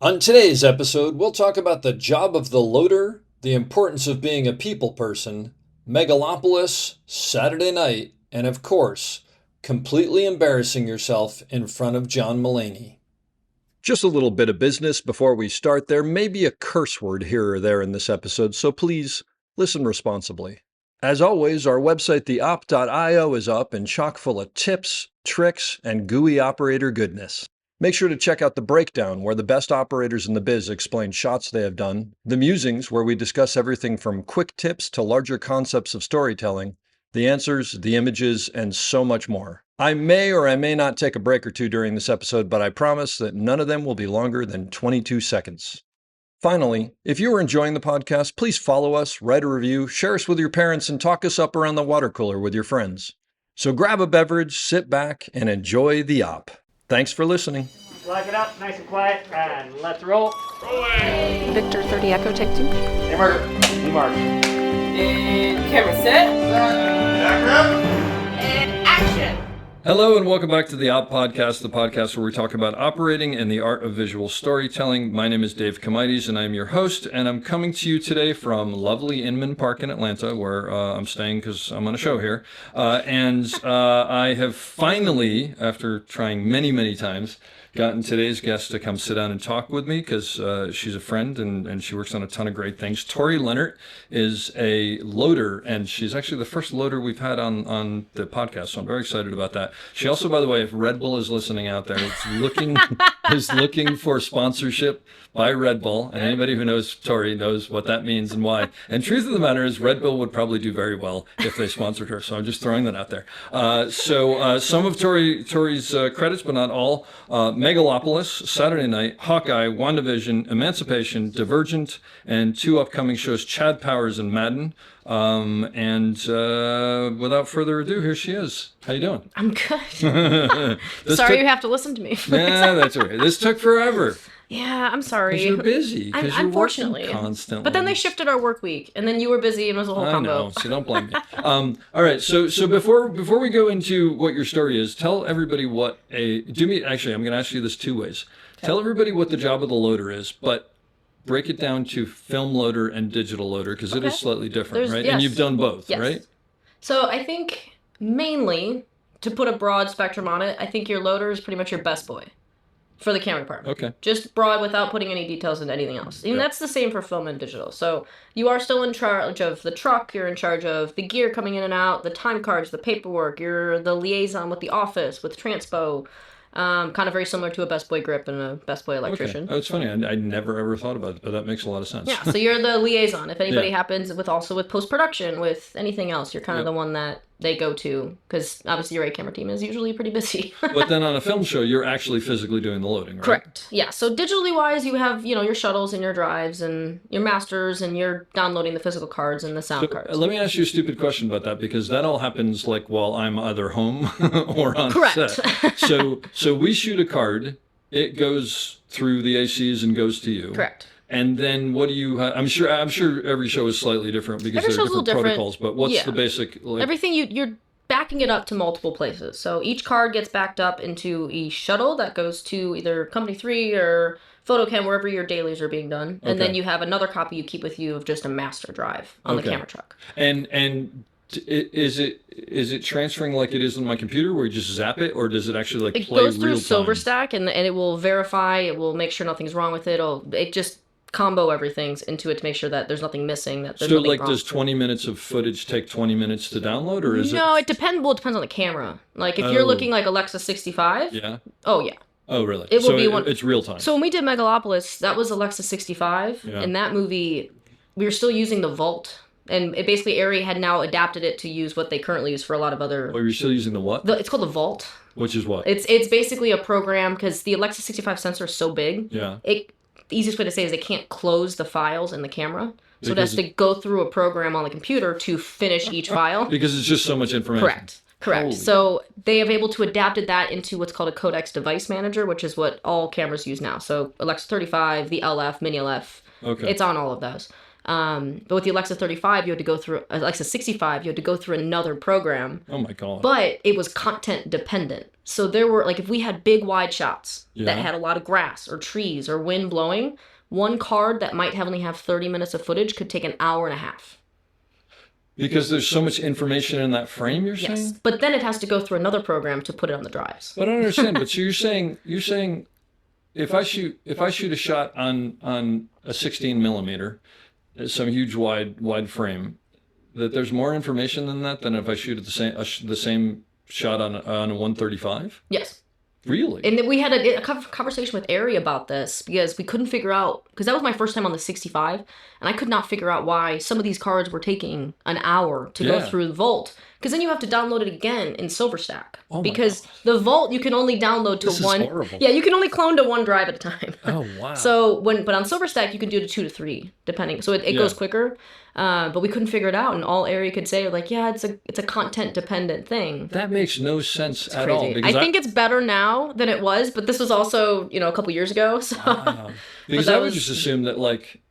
On today's episode, we'll talk about the job of the loader, the importance of being a people person, Megalopolis, Saturday night, and of course, completely embarrassing yourself in front of John Mulaney. Just a little bit of business before we start. There may be a curse word here or there in this episode, so please listen responsibly. As always, our website, theop.io, is up and chock full of tips, tricks, and GUI operator goodness. Make sure to check out the breakdown, where the best operators in the biz explain shots they have done, the musings, where we discuss everything from quick tips to larger concepts of storytelling, the answers, the images, and so much more. I may or I may not take a break or two during this episode, but I promise that none of them will be longer than 22 seconds. Finally, if you are enjoying the podcast, please follow us, write a review, share us with your parents, and talk us up around the water cooler with your friends. So grab a beverage, sit back, and enjoy the op. Thanks for listening. Lock it up, nice and quiet, and let's roll. Rolling! Victor 30 Echo, take 2. Hey, Mark. Hey, Mark. And camera set. And action. Hello and welcome back to the Op Podcast, the podcast where we talk about operating and the art of visual storytelling. My name is Dave Comites and I'm your host, and I'm coming to you today from lovely Inman Park in Atlanta, where I'm staying because I'm on a show here. I have finally, after trying many times, gotten today's guest to come sit down and talk with me because she's a friend and she works on a ton of great things. Torey Lenart is a loader, and she's actually the first loader we've had on the podcast, so I'm very excited about that. She also, by the way, if Red Bull is listening out there, is looking for sponsorship by Red Bull, and anybody who knows Torey knows what that means and why. And truth of the matter is, Red Bull would probably do very well if they sponsored her, so I'm just throwing that out there. Some of Torey's credits, but not all: Megalopolis, Saturday Night, Hawkeye, WandaVision, Emancipation, Divergent, and 2 upcoming shows, Chad Powers and Madden. Without further ado, here she is. How you doing? I'm good. Sorry you have to listen to me. Yeah, that's all right. This took forever. Yeah, I'm sorry. Because you're busy. Because you're unfortunately working constantly. But then they shifted our work week, and then you were busy, and it was a whole combo. I know, so don't blame me. All right, so before we go into what your story is, tell everybody actually, I'm going to ask you this 2 ways. Okay. Tell everybody what the job of the loader is, but break it down to film loader and digital loader, because it is slightly different, right? Yes. And you've done both, yes. Right? So I think mainly, to put a broad spectrum on it, I think your loader is pretty much your best boy for the camera department. Okay. Just broad without putting any details into anything else. And that's the same for film and digital. So you are still in charge of the truck, you're in charge of the gear coming in and out, the time cards, the paperwork, you're the liaison with the office, with Transpo. Kind of very similar to a Best Boy grip and a Best Boy electrician. Okay. Oh, it's funny. I never ever thought about it, but that makes a lot of sense. Yeah, so you're the liaison. If anybody happens with post-production, with anything else, you're kind of the one that they go to, because obviously your A-camera team is usually pretty busy. But then on a film show, you're actually physically doing the loading, right? Correct. Yeah, so digitally wise, you have, your shuttles and your drives and your masters, and you're downloading the physical cards and the sound cards. Let me ask you a stupid question about that, because that all happens while I'm either home or on set. So we shoot a card, it goes through the ACs and goes to you. Correct. And then what do you I'm sure every show is slightly different because there are different protocols, but what's the basic everything you're backing it up to multiple places. So each card gets backed up into a shuttle that goes to either Company 3 or PhotoCam, wherever your dailies are being done. And then you have another copy you keep with you of just a master drive on the camera truck. And is it transferring like it is on my computer where you just zap it, or does it actually play real time? It goes through SilverStack and it will verify, it will make sure nothing's wrong with it. It just combo everything into it to make sure that there's nothing missing, that there's nothing wrong. Does 20 minutes of footage take 20 minutes to download, or is it? No, it depends. Well, it depends on the camera. Like if you're looking like Alexa 65. Yeah. Oh yeah. Oh really? It will be one. It's real time. So when we did Megalopolis, that was Alexa 65. Yeah. In that movie, we were still using the Vault. And it basically, Arri had now adapted it to use what they currently use for a lot of other... Oh, you're still using the what? It's called the Vault. Which is what? It's basically a program, because the Alexa 65 sensor is so big. Yeah. The easiest way to say is they can't close the files in the camera. So it has to go through a program on the computer to finish each file. Because it's just so much information. Correct. Holy. So they have able to adapted that into what's called a Codex Device Manager, which is what all cameras use now. So Alexa 35, the LF, Mini LF. Okay. It's on all of those. But with the Alexa 35, you had to go through Alexa 65, you had to go through another program. Oh my God. But it was content dependent. So there were, like, if we had big wide shots that had a lot of grass or trees or wind blowing, one card that might only have 30 minutes of footage could take an hour and a half. Because there's so much information in that frame, you're saying? Yes, but then it has to go through another program to put it on the drives. But I don't understand. But so you're saying if I shoot a shot on a 16 millimeter, some huge wide frame, that there's more information than that than if I shoot at the same shot on a 135? Yes. Really? And then we had a conversation with Ari about this because we couldn't figure out, because that was my first time on the 65, and I could not figure out why some of these cards were taking an hour to go through the vault. Because then you have to download it again in SilverStack. Oh because the vault you can only download to this one. Is horrible. Yeah, you can only clone to one drive at a time. Oh wow. So but on SilverStack you can do to 2 to 3 depending. So it goes quicker. But we couldn't figure it out, and all Ari could say like, yeah, it's a content dependent thing. That makes no sense at crazy. all. Because I think it's better now than it was, but this was also a couple years ago. So because I would just assume that like,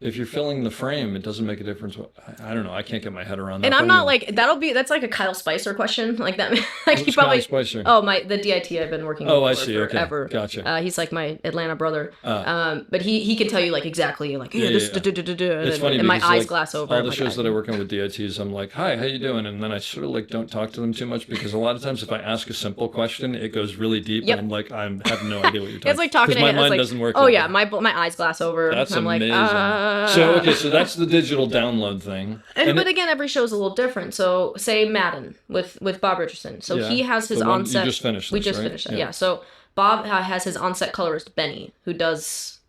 if you're filling the frame, it doesn't make a difference. I don't know. I can't get my head around that. And I'm not like, that's like a Kyle Spicer question. Like that. Like he Kyle probably. Spicer? Oh, the DIT I've been working with. Oh, I see. Forever. Okay. Gotcha. He's like my Atlanta brother. But he can tell you like exactly like, It's funny and my because, eyes like, glass over. all the shows that I work on with DITs, I'm like, hi, how you doing? And then I sort of like don't talk to them too much because a lot of times if I ask a simple question, it goes really deep, and I'm like, I have no idea what you're talking. It's like talking to my him. mind like, doesn't work. Oh yeah, my eyes glass over. That's I'm amazing. Like, So that's the digital download thing. But again, every show is a little different. So say Madden with Bob Richardson. So he has his onset. You just finished. We just finished it. Yeah. So Bob has his onset colorist Benny, who does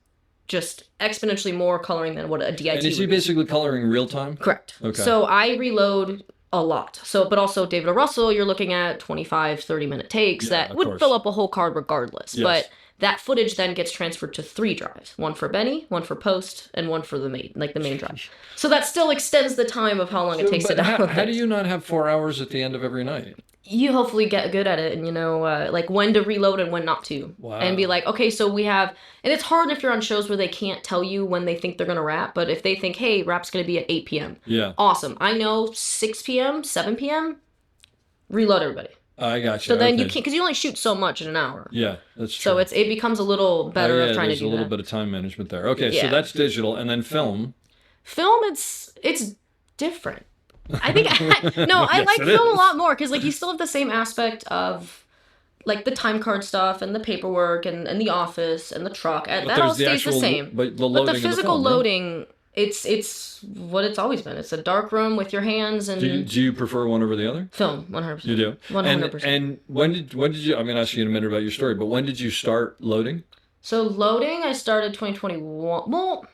just exponentially more coloring than what a DIT. And is he basically coloring real time? Correct. Okay. So I reload a lot. So, but also David O. Russell, you're looking at 25, 30-minute takes that would fill up a whole card regardless. Yes. But that footage then gets transferred to 3 drives. One for Benny, one for post, and one for the main drive. So that still extends the time of how long it takes to download. How do you not have 4 hours at the end of every night? You hopefully get good at it and like when to reload and when not to. Wow. And be like, okay, so we have, and it's hard if you're on shows where they can't tell you when they think they're going to wrap, but if they think, hey, wrap's going to be at 8 p.m. Yeah. Awesome. I know 6 p.m., 7 p.m., reload everybody. I got you. So then you can't, because you only shoot so much in an hour. Yeah, that's true. So it becomes a little better of trying to do that. There's a little bit of time management there. Okay, so that's digital, and then film. Film, it's different. I think I like film a lot more because like you still have the same aspect of like the time card stuff and the paperwork and the office and the truck. That all stays the same. But the physical loading, it's what it's always been. It's a dark room with your hands and. Do you prefer one over the other? Film, 100%. You do. 100%. And when did you? I'm going to ask you in a minute about your story, but when did you start loading? So loading, I started 2021. Well,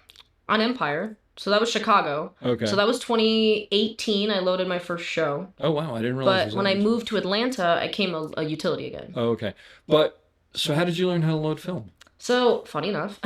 on Empire. So that was Chicago. Okay. So that was 2018. I loaded my first show. Oh wow, I didn't realize. But when I moved to Atlanta, I came a utility again. Oh, okay. But so how did you learn how to load film? So funny enough,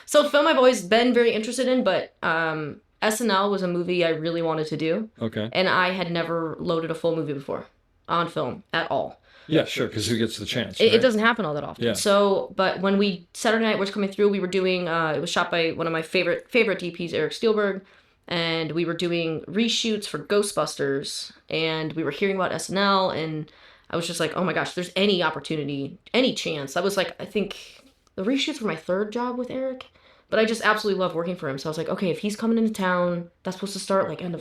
so film I've always been very interested in, but SNL was a movie I really wanted to do. Okay. And I had never loaded a full movie before on film at all. Yeah, sure, because who gets the chance? It doesn't happen all that often. Yeah. So, but when Saturday Night was coming through, we were doing, it was shot by one of my favorite DPs, Eric Spielberg, and we were doing reshoots for Ghostbusters, and we were hearing about SNL, and I was just like, oh my gosh, there's any opportunity, any chance. That was like, I think the reshoots were my 3rd job with Eric, but I just absolutely love working for him. So I was like, okay, if he's coming into town, that's supposed to start like end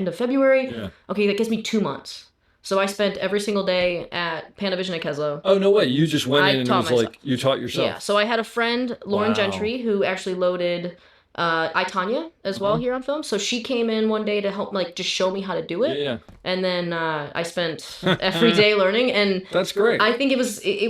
of February. Yeah. Okay, that gives me 2 months. So I spent every single day at Panavision at Keslow. Oh, no way. You just went in and it was myself. like, you taught yourself. Yeah, so I had a friend, Lauren Wow. Gentry, who actually loaded I, Tanya as well here on film. So she came in one day to help, like, just show me how to do it. Yeah. And then I spent every day learning. And that's great. I think it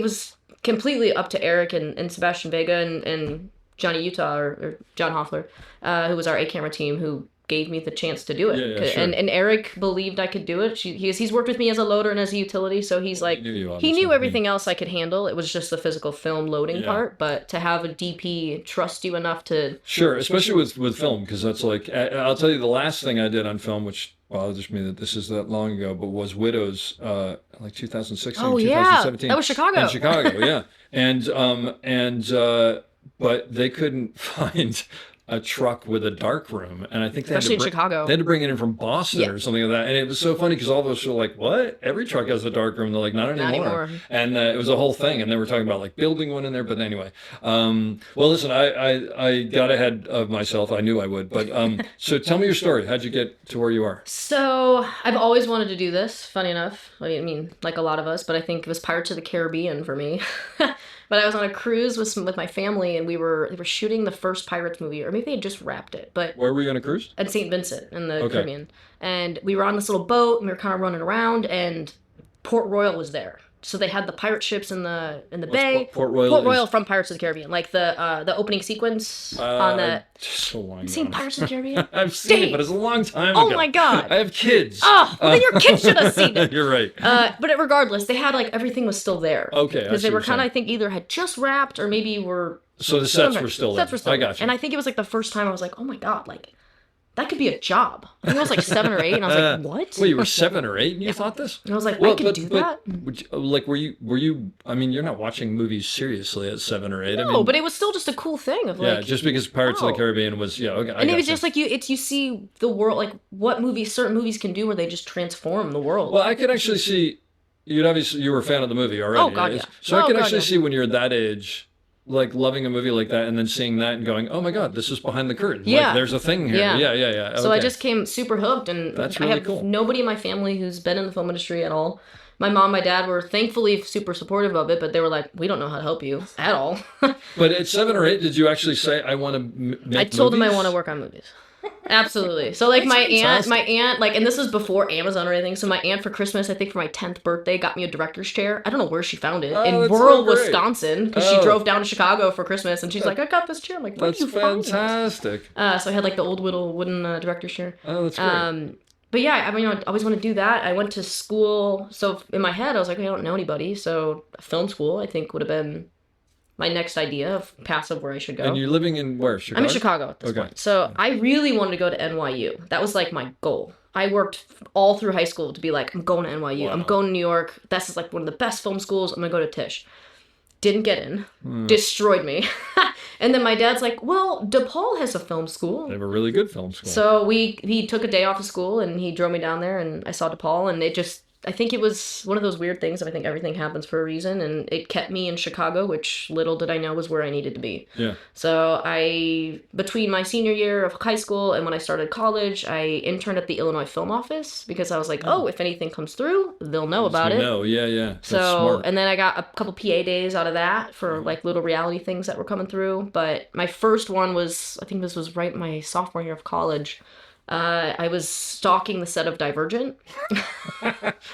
was completely up to Eric and Sebastian Vega and Johnny Utah or John Hoffler, who was our A-camera team, who gave me the chance to do it. Yeah, sure. And Eric believed I could do it. He's worked with me as a loader and as a utility, so he's like, he knew everything else I could handle. It was just the physical film loading part, but to have a DP trust you enough to... Sure, especially with film, because that's like, I'll tell you the last thing I did on film, which bothers me that this is that long ago, but was Widows, like 2016, oh, 2017. Yeah, that was Chicago. In Chicago, yeah. But they couldn't find a truck with a dark room, and I think Especially in Chicago. They had to bring it in from Boston or something like that, and it was so funny because all of us were like, "What? Every truck has a dark room?" They're like, "Not anymore." And it was a whole thing, and they were talking about like building one in there. But anyway, well, listen, I got ahead of myself. I knew I would, but so tell me your story. How'd you get to where you are? So I've always wanted to do this. Funny enough, I mean, like a lot of us, but I think it was Pirates of the Caribbean for me. But I was on a cruise with my family, and they were shooting the first Pirates movie, or maybe they had just wrapped it. But where were you on a cruise? At St. Vincent in the Caribbean, and we were on this little boat, and we were kind of running around, and Port Royal was there. So they had the pirate ships in the bay. Port Royal From Pirates of the Caribbean, like the opening sequence on the. So long. You've seen Pirates of the Caribbean? I've seen it, but it's a long time ago. Oh my god! I have kids. Oh, well, then your kids should have seen it. You're right. But regardless, they had like everything was still there. Okay. Because they were kind of, I think, either had just wrapped or maybe were. So the sets were still there. I got you. And I think it was like the first time I was like, oh my god, like. That could be a job. I think I was like 7 or 8, and I was like, "What?" Wait, you were 7 or 8, and you thought this? And I was like, "I could do that." Were you? I mean, you're not watching movies seriously at 7 or 8. No, I mean, but it was still just a cool thing of like. Yeah, just because Pirates of the Caribbean was okay. And it was just like you see the world, like what certain movies can do where they just transform the world. Well, I could actually see. You were a fan of the movie already. Oh god, yeah. So I could actually see when you're that age. Like loving a movie like that and then seeing that and going, oh my god, this is behind the curtain. Yeah. Like, there's a thing here. Yeah. Okay. So I just came super hooked, and that's really I have nobody in my family who's been in the film industry at all. My mom, my dad were thankfully super supportive of it, but they were like, we don't know how to help you at all. But at 7 or 8, did you actually say, I want to make movies? I told them I want to work on movies. Absolutely. So like my aunt, like, and this was before Amazon or anything. So my aunt for Christmas, I think for my 10th birthday, got me a director's chair. I don't know where she found it in rural Wisconsin, because she drove down to Chicago for Christmas, and she's like, I got this chair. I'm like, where did you find this? That's fantastic. So I had like the old little wooden director's chair. Oh, that's great. But yeah, I mean, I always want to do that. I went to school, so in my head, I was like, I don't know anybody, so film school, I think, would have been my next idea of passive where I should go. And you're living in where? Chicago? I'm in Chicago at this point. So I really wanted to go to NYU. That was like my goal. I worked all through high school to be like, I'm going to NYU. Wow. I'm going to New York. This is like one of the best film schools. I'm going to go to Tisch. Didn't get in. Destroyed me. And then my dad's like, well, DePaul has a film school. They have a really good film school. So he took a day off of school, and he drove me down there, and I saw DePaul, and I think it was one of those weird things that I think everything happens for a reason, and it kept me in Chicago, which little did I know was where I needed to be. Yeah. So between my senior year of high school and when I started college, I interned at the Illinois Film Office, because I was like, if anything comes through, they'll know about it. Yeah. That's so, smart. and then I got a couple PA days out of that for like little reality things that were coming through. But my first one was, I think this was right my sophomore year of college. I was stalking the set of Divergent.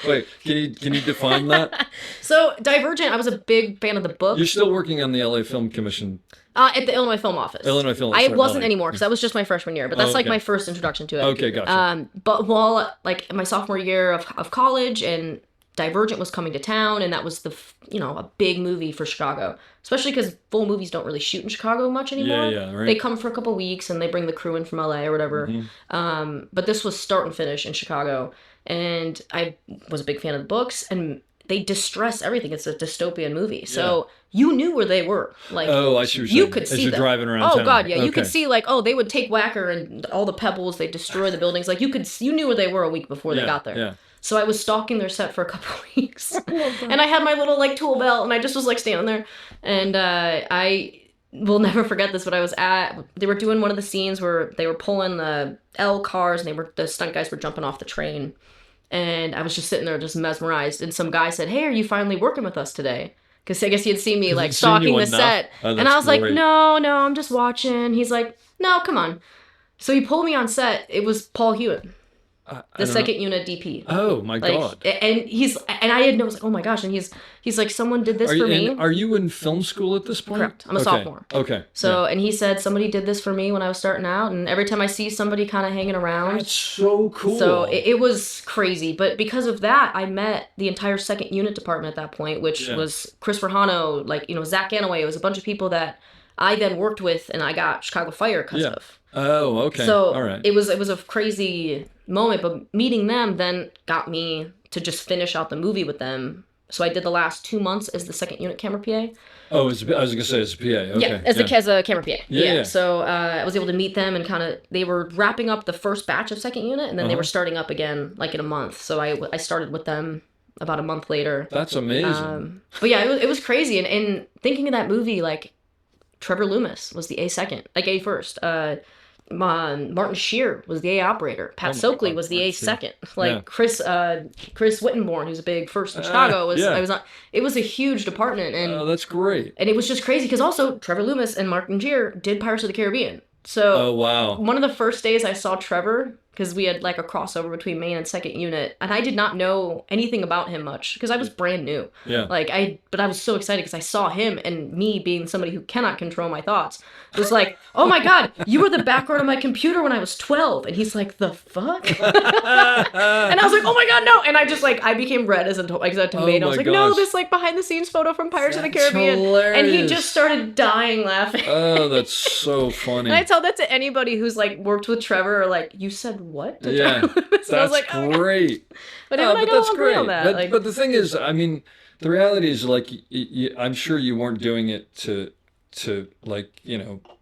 Wait, can you define that? So Divergent, I was a big fan of the book. You're still working on the LA Film Commission. At the Illinois Film Office. I wasn't anymore, because that was just my freshman year, but that's like my first introduction to it. Okay, gotcha. But while like my sophomore year of college, and Divergent was coming to town, and that was a big movie for Chicago, especially because full movies don't really shoot in Chicago much anymore. Yeah, right. They come for a couple weeks, and they bring the crew in from LA or whatever. Mm-hmm. But this was start and finish in Chicago, and I was a big fan of the books, and they distress everything. It's a dystopian movie, so you knew where they were. Like, I see what you could see as you're them. Driving around town. Oh god, yeah, you could see like, they would take Whacker and all the pebbles, they destroy the buildings. Like you knew where they were a week before they got there. Yeah. So I was stalking their set for a couple of weeks, and I had my little like tool belt, and I just was like standing there, and I will never forget this. But they were doing one of the scenes where they were pulling the L cars, and the stunt guys were jumping off the train, and I was just sitting there just mesmerized. And some guy said, "Hey, are you finally working with us today?" Because I guess he had seen me like stalking the set, and I was like, "No, I'm just watching." He's like, "No, come on." So he pulled me on set. It was Paul Hewitt. The second unit DP. Oh my god! And I had no, I was like, oh my gosh, and he's like, someone did this for me. Are you in film school at this point? Correct. I'm a sophomore. Okay. So and he said somebody did this for me when I was starting out, and every time I see somebody kind of hanging around, that's so cool. So it was crazy, but because of that, I met the entire second unit department at that point, which was Chris Verhano, like Zach Ganaway. It was a bunch of people that I then worked with, and I got Chicago Fire because of. Oh, okay. So all right. it was a crazy moment, but meeting them then got me to just finish out the movie with them So I did the last 2 months as the second unit camera PA. Oh, I was gonna say it's a PA. Okay. Yeah, as a camera PA. Yeah. So I was able to meet them and kind of, they were wrapping up the first batch of second unit, and then they were starting up again like in a month. So I started with them about a month later. That's amazing. But yeah, it was crazy. And thinking of that movie, like Trevor Loomis was the A second, like A first. Martin Shear was the A operator. Pat Soakley was the A second. Like Chris Wittenborn, who's a big first in Chicago, was I was on. It was a huge department, and that's great. And it was just crazy because also Trevor Loomis and Martin Shear did Pirates of the Caribbean. So wow. One of the first days I saw Trevor, because we had like a crossover between main and second unit, and I did not know anything about him much because I was brand new. Yeah. But I was so excited because I saw him, and me being somebody who cannot control my thoughts was like, oh my God, you were the background of my computer when I was 12. And he's like, the fuck? And I was like, oh my God, no. And I just I became red as a tomato. I was like, no, this like behind the scenes photo from Pirates of the Caribbean. Hilarious. And he just started dying laughing. Oh, that's so funny. And I tell that to anybody who's like worked with Trevor or like, you said what? Yeah, that's I was like, great. But that's great. On that. But the thing is, I mean, the reality is like, I'm sure you weren't doing it to like,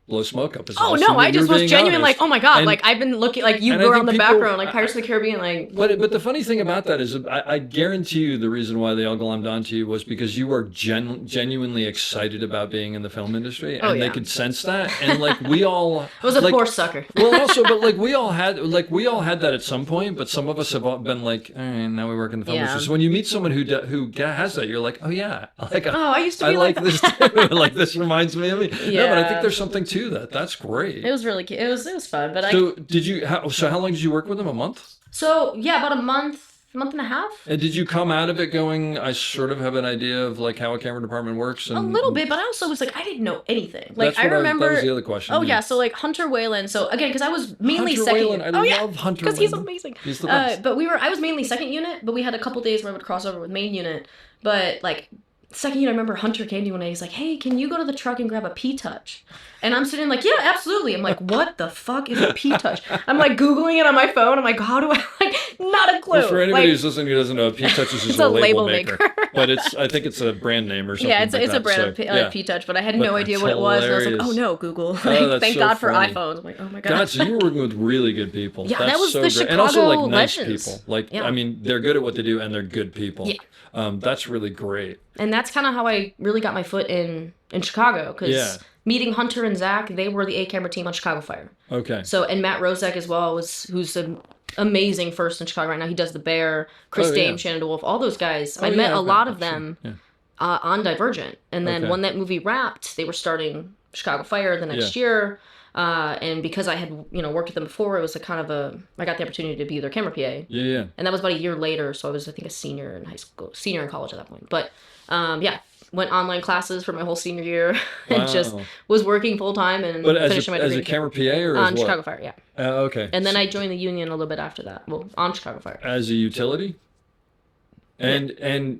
blow smoke up his ass. Oh no, I just was genuine honest. like, oh my God, like I've been looking, like you were on the background, like Pirates of the Caribbean, like. But the funny thing about that is, I guarantee you the reason why they all glommed onto you was because you were genuinely excited about being in the film industry, and they could sense that, and like we all. I was a poor sucker. Well, also, but like we all had that at some point, but some of us have all been like, all right, now we work in the film industry. So when you meet someone who has that, you're like, oh yeah, like I used to be like this too. Like this reminds me of me. Yeah. No, but I think there's something to that. That's great. It was really cute. It was fun. But how long did you work with them? A month? So yeah, about a month and a half. And did you come out of it going, I sort of have an idea of like how a camera department works? And, a little bit, but I also was like, I didn't know anything. Like I remember. That was the other question. Oh yeah, so like Hunter Whalen. So again, because I was mainly Hunter second. Whalen. I love Hunter because he's amazing. He's the best. But I was mainly second unit, but we had a couple days where I would cross over with main unit. But like second unit, I remember Hunter came to me one day. He's like, hey, can you go to the truck and grab a P-Touch? And I'm sitting like, yeah, absolutely. I'm like, what the fuck is a P-Touch? I'm like Googling it on my phone. I'm like, how do I, like, not a clue. Well, for anybody who's listening who doesn't know, P-Touch is just a label maker. But I think it's a brand name or something. Yeah, it's a brand of P-Touch, but I had no idea what it was. And I was like, oh no, Google. Thank God for iPhones. I'm like, oh my God. God, so you were working with really good people. Yeah, That's that was so the great. Chicago and also like nice legends. people. Like, I mean, they're good at what they do and they're good people. Yeah. That's really great. And that's kind of how I really got my foot in Chicago, because meeting Hunter and Zach, they were the A camera team on Chicago Fire. Okay. So, and Matt Rozek as well, who's an amazing first in Chicago right now. He does The Bear, Chris Dame, Shannon DeWolf, all those guys. I met a lot of them on Divergent. And then when that movie wrapped, they were starting Chicago Fire the next year. And because I had, worked with them before, it was I got the opportunity to be their camera PA. Yeah. And that was about a year later, so I was, I think, a senior in college at that point. But, went online classes for my whole senior year and just was working full time and finishing my degree. As a camera PA or on as Chicago Fire, yeah. Okay. And then I joined the union a little bit after that. Well, on Chicago Fire. As a utility? And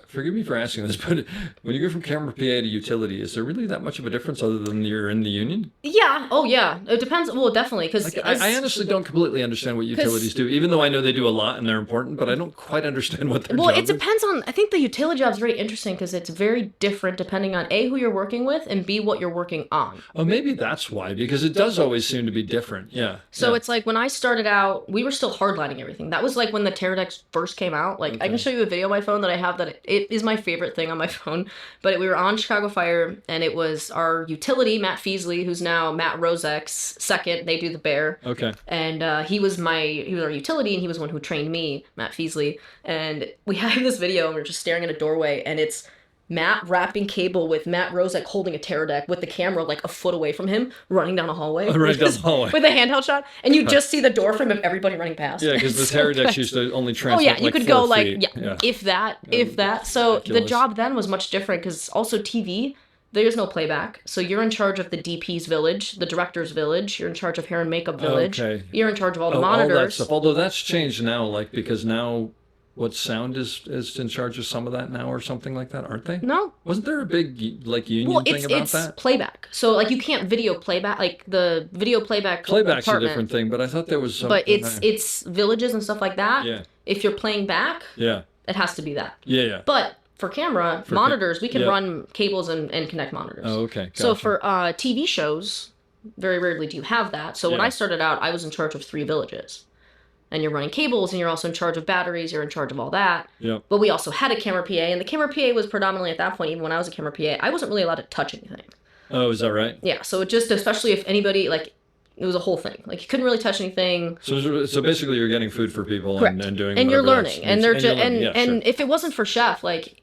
forgive me for asking this, but when you go from camera PA to utility, is there really that much of a difference other than you're in the union? Yeah. Oh, yeah. It depends. Well, definitely. Because I honestly don't completely understand what utilities do, even though I know they do a lot and they're important, but I don't quite understand what their job is. Well, it depends on, I think the utility job is very interesting because it's very different depending on A, who you're working with, and B, what you're working on. Oh, maybe that's why, because it does always seem to be different. Yeah. So it's like when I started out, we were still hardlining everything. That was like when the Pterodex first came out. Like, I can show you a video on my phone that I have that it is my favorite thing on my phone. But we were on Chicago Fire, and it was our utility, Matt Feasley, who's now Matt Rozek's second. They do The Bear. Okay. And he was our utility, and he was one who trained me, Matt Feasley. And we have this video, and we're just staring at a doorway, and it's Matt wrapping cable with Matt Rozek holding a Pterodec with the camera like a foot away from him, running down a hallway. Right down the hallway. With a handheld shot. And you just see the door frame of everybody running past. Yeah, because the Pterodecs used to only translate you could go 4 feet. If that. So ridiculous. the job then was much different because also TV, there's no playback. So you're in charge of the DP's village, the director's village. You're in charge of hair and makeup village. Okay. You're in charge of all the monitors. All that stuff. Although that's changed now, because now sound is in charge of some of that now or something like that, aren't they? No. Wasn't there a big union thing about that? It's playback. So you can't video playback, like the video playback. Playback's a different thing, but I thought there was some. But it's villages and stuff like that. Yeah. If you're playing back, it has to be that. Yeah. But for camera monitors, we can run cables and connect monitors. Oh, okay. Gotcha. So for TV shows, very rarely do you have that. So when I started out, I was in charge of 3 villages. And you're running cables, and you're also in charge of batteries, you're in charge of all that. Yep. But we also had a camera PA, and the camera PA was predominantly at that point, even when I was a camera PA, I wasn't really allowed to touch anything. Oh, is that right? Yeah, so it just, especially if anybody, like, it was a whole thing. Like, you couldn't really touch anything. So basically you're getting food for people and doing and you're learning. That's, and they're just, sure. If it wasn't for Chef, like,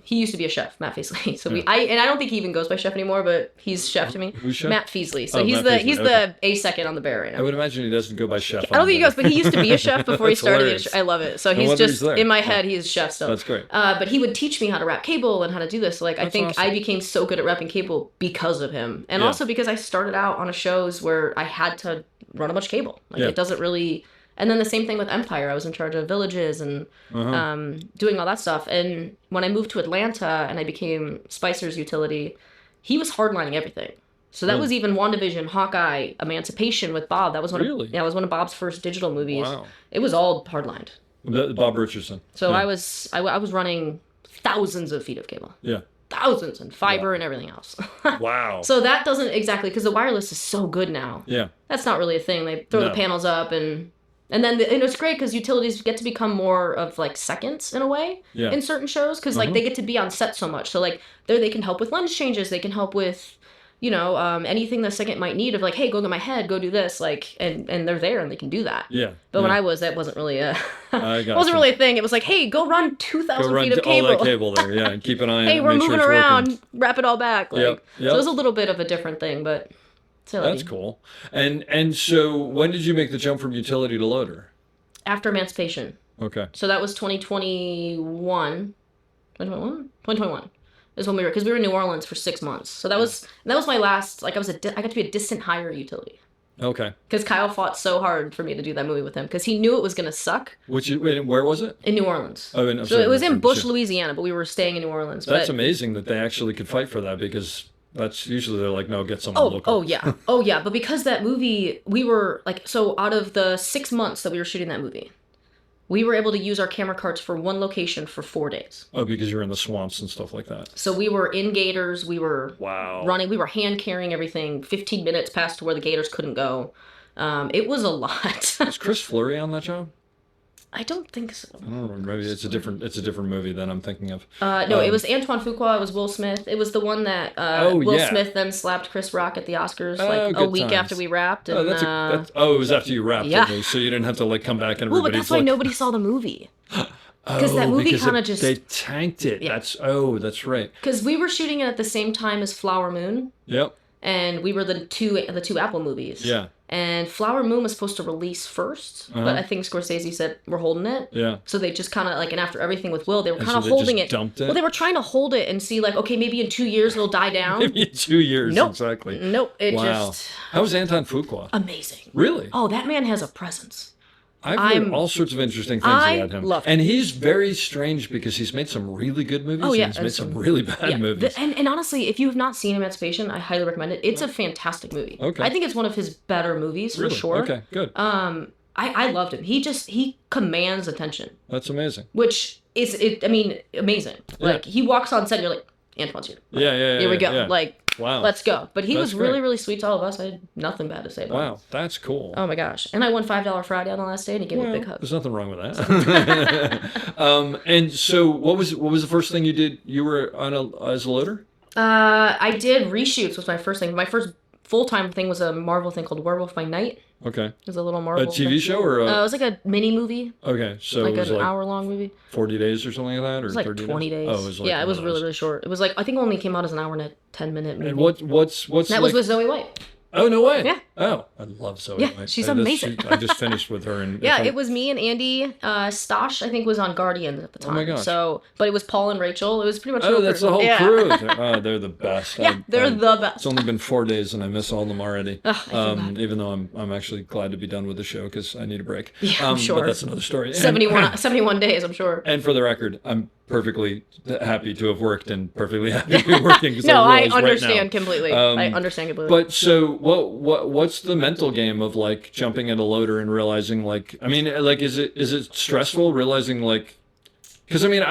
he used to be a chef, Matt Feasley. So I don't think he even goes by chef anymore, but he's chef to me. Who's chef? Matt Feasley. So he's Matt Feasley. he's the A-second on the bear right now. I would imagine he doesn't go by chef. I don't think he goes, but he used to be a chef before he started the hilarious. industry. I love it. So No he's wonder just, he's there. in my head, he's chef still. That's great. But he would teach me how to wrap cable and how to do this. So, like, I think awesome. I became so good at wrapping cable because of him. And also because I started out on shows where I had to run a bunch of cable. Like, it doesn't really... And then the same thing with Empire. I was in charge of villages and doing all that stuff. And when I moved to Atlanta and I became Spicer's utility, he was hardlining everything. So that was even WandaVision, Hawkeye, Emancipation with Bob. That was one of one of Bob's first digital movies. Wow. It was all hardlined. Bob Richardson. So I was running thousands of feet of cable. Yeah. Thousands, and fiber and everything else. Wow. So that doesn't exactly, because the wireless is so good now. Yeah. That's not really a thing. They throw the panels up and then and it's great because utilities get to become more of like seconds in a way in certain shows because like they get to be on set so much. So like there they can help with lens changes. They can help with, anything the second might need of like, hey, go get my head, go do this, like, and they're there and they can do that. Yeah. But when I was, that wasn't really a it wasn't really a thing. It was like, hey, go run 2,000 feet of cable. All that cable there, yeah, and keep an eye on it. Hey, we're make sure moving it's around, working. wrap it all back. Like, Yep. So it was a little bit of a different thing, but That's cool. And so when did you make the jump from utility to loader? After Emancipation. Okay. So that was 2021. 2021 is when we were, because we were in New Orleans for 6 months. So that was my last, like I got to be a distant hire utility. Okay. Because Kyle fought so hard for me to do that movie with him because he knew it was going to suck. Where was it? In New Orleans. Oh, so it was in Bush, Louisiana, but we were staying in New Orleans. That's amazing that they actually could fight for that because that's usually they're like, no, get someone local. Oh yeah. But because that movie, we were like, so out of the 6 months that we were shooting that movie, we were able to use our camera carts for one location for 4 days. Oh, because you're in the swamps and stuff like that. So we were in gators. We were running. We were hand carrying everything. 15 minutes past to where the gators couldn't go. It was a lot. Was Chris Fleury on that job? I don't think so. I don't know. Maybe it's a different movie than I'm thinking of. No, it was Antoine Fuqua. It was Will Smith. It was the one that Will Smith then slapped Chris Rock at the Oscars like a week after we wrapped. And, it was after you wrapped. Yeah. So you didn't have to like come back and but that's why nobody saw the movie. Because that movie kind of just they tanked it. Yeah. That's right. Because we were shooting it at the same time as Flower Moon. Yep. And we were the two Apple movies. Yeah. And Flower Moon was supposed to release first, but I think Scorsese said, we're holding it. Yeah. So they just kind of, like, and after everything with Will, they were kind of holding it. Dumped it. Well, they were trying to hold it and see, like, okay, maybe in 2 years it'll die down. Maybe in 2 years, nope. Exactly. Nope. Just... How was Anton Fuqua? Amazing. Really? Oh, that man has a presence. I've heard all sorts of interesting things about him. Love him. And he's very strange because he's made some really good movies and he's made some really bad movies. And honestly, if you have not seen Emancipation, I highly recommend it. It's a fantastic movie. Okay. I think it's one of his better movies for sure. Okay, good. I loved him. He commands attention. That's amazing. Which is amazing. Like he walks on set and you're like, Antoine's here. Yeah. Here we go. Yeah. Like wow. Let's go. But he was really, really sweet to all of us. I had nothing bad to say about him. Wow, that's cool. Oh my gosh. And I won $5 Friday on the last day and he gave me a big hug. There's nothing wrong with that. And so what was the first thing you did? You were as a loader? I did reshoots was my first thing. My first full-time thing was a Marvel thing called Werewolf by Night. Okay. It was a little Marvel A TV show or it was like a mini movie. Okay, so like it was an hour-long movie. 40 days or something like that, or it was like 20 days. Oh, it was like it was really, really short. It was like I think it only came out as an hour and a 10-minute movie. And what's that was with Zoe White. Oh, no way. Yeah. Oh, I love Zoe White. Yeah, she's amazing. I just finished with her. And it was me and Andy Stosh, I think, was on Guardians at the time. Oh, my gosh. So, but it was Paul and Rachel. It was pretty much that's the whole crew. Oh, they're the best. Yeah, they're the best. It's only been 4 days and I miss all of them already. Oh, even though I'm actually glad to be done with the show because I need a break. Yeah, I'm sure. But that's another story. 71 days, I'm sure. And for the record, I'm perfectly happy to have worked and perfectly happy to be working. No, I understand completely. I understand completely. But so what's the mental game of like jumping in a loader and realizing like, I mean, like, is it stressful realizing like, because I mean,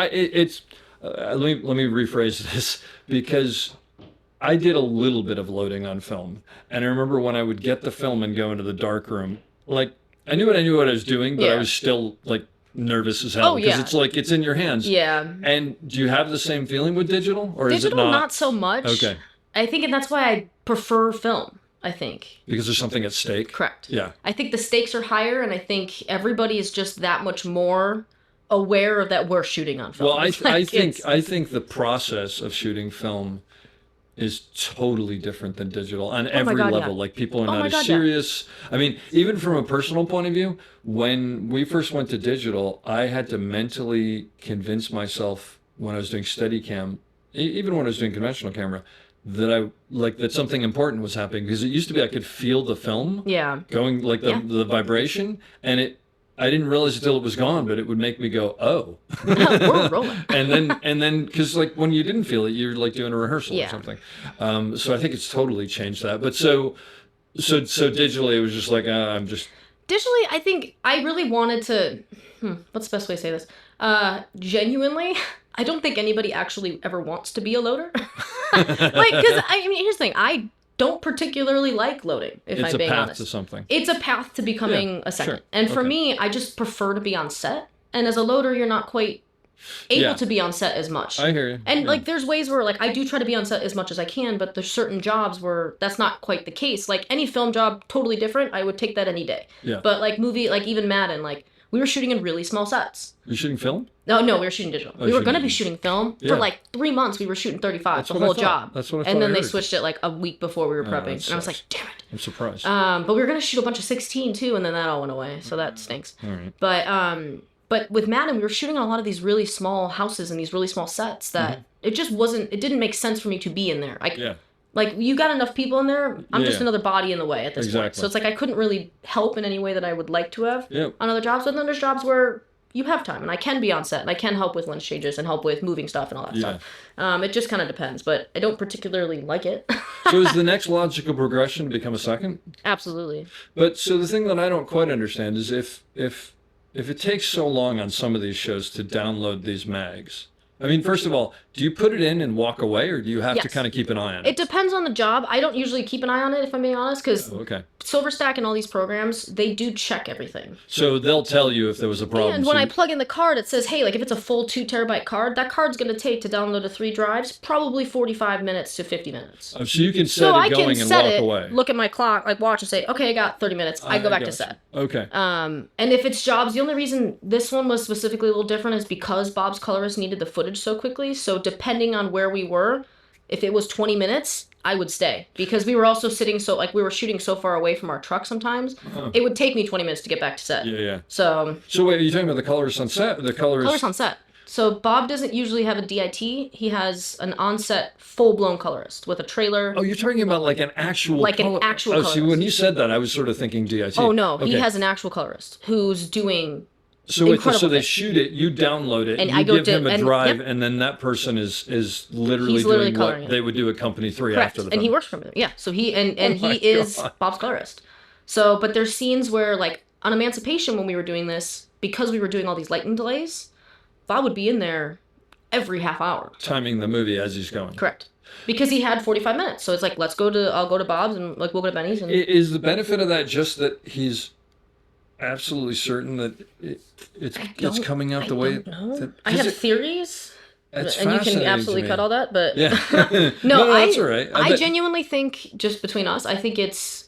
let me rephrase this, because I did a little bit of loading on film, and I remember when I would get the film and go into the dark room, like I knew what I was doing, but I was still like nervous as hell because it's like it's in your hands. Yeah. And do you have the same feeling with digital, or is it Digital, not? not so much. Okay. I think, and that's why I prefer film. I think Because there's something at stake. correct. Yeah. I think the stakes are higher, and I think everybody is just that much more aware of that we're shooting on film. Well, I Like, think the process of shooting film is totally different than digital on every God, level. yeah. Like people are Oh not my as God, yeah. serious. I mean, even from a personal point of view, when we first went to digital, I had to mentally convince myself when I was doing Steadicam, even when I was doing conventional camera, that something important was happening, because it used to be I could feel the film Yeah. going, like the vibration, and I didn't realize until it was gone, but it would make me go, oh. We're rolling. and then because like when you didn't feel it, you're like doing a rehearsal or Yeah. something. So I think it's totally changed that. But so digitally, it was just like I'm just Digitally, I think I really wanted to. What's the best way to say this? Genuinely, I don't think anybody actually ever wants to be a loader. Because I mean, here's the thing: I don't particularly like loading. If it's I'm a being path honest, to something. it's a path to becoming a second. sure. And for Okay. me, I just prefer to be on set. And as a loader, you're not quite able Yeah. to be on set as much. I hear you. And Yeah. like, there's ways where like I do try to be on set as much as I can, but there's certain jobs where that's not quite the case. Like any film job, totally different. I would take that any day. Yeah. But like movie, like even Madden, like we were shooting in really small sets. You're shooting film? No, we were shooting digital. We were shooting going to be digital. shooting film Yeah. for like 3 months. We were shooting 35, That's the what I whole thought. job. That's what I thought And then I they heard. switched it like a week before we were prepping. that And I was sucks. like, damn it. I'm surprised. But we were gonna shoot a bunch of 16 too, and then that all went away, so that stinks. All right. But with Madden, we were shooting on a lot of these really small houses and these really small sets that it just wasn't. It didn't make sense for me to be in there. Yeah. Like you got enough people in there, I'm just Yeah. another body in the way at this point. Exactly. So it's like I couldn't really help in any way that I would like to have Yeah. on other jobs. But then there's jobs where you have time, and I can be on set, and I can help with lens changes and help with moving stuff and all that Yeah. stuff. It just kind of depends, but I don't particularly like it. So is the next logical progression to become a second? Absolutely. But so the thing that I don't quite understand is if it takes so long on some of these shows to download these mags. I mean, first of all, do you put it in and walk away, or do you have to Yes. kind of keep an eye on It it? depends on the job. I don't usually keep an eye on it, if I'm being honest, because Oh, okay. Silverstack and all these programs, they do check everything. So they'll tell you if there was a problem. And when so I plug in the card, it says, hey, like if it's a full 2 terabyte card, that card's going to take to download to 3 drives probably 45 minutes to 50 minutes. so you can set So it I can going and set walk it, away. look at my clock, like watch and say, okay, I got 30 minutes. I go back to gotcha. set. Okay. And if it's jobs, the only reason this one was specifically a little different is because Bob's colorist needed the footage so quickly. So depending on where we were, if it was 20 minutes, I would stay because we were also sitting so like we were shooting so far away from our truck sometimes. It would take me 20 minutes to get back to set. Yeah. So So wait, are you talking about the colorist on set? The colorist. colorist on set. So Bob doesn't usually have a DIT. He has an on-set full-blown colorist with a trailer. Oh, you're talking about like an actual. Like an actual Oh, see, colorist. when you said that, I was sort of thinking DIT. Oh no, he Okay. has an actual colorist who's doing. So incredible they thing. shoot it, you download it, And you I go give to- him a and- drive, yep. and then that person is literally He's literally doing coloring what it. they would do at Company 3 Correct, after the and film. he works for me. Yeah, so he and my he is God. Bob's colorist. So, but there's scenes where, like on Emancipation, when we were doing this, because we were doing all these lightning delays, Bob would be in there every half hour. Timing the movie as he's going. Correct, because he had 45 minutes. So it's like, I'll go to Bob's, and like we'll go to Benny's. And Is the benefit of that just that he's absolutely certain that it's coming out the way? I have theories. It's And you can fascinating absolutely to cut me. all that, but Yeah. no, that's all right. I bet- genuinely think, just between us, I think it's.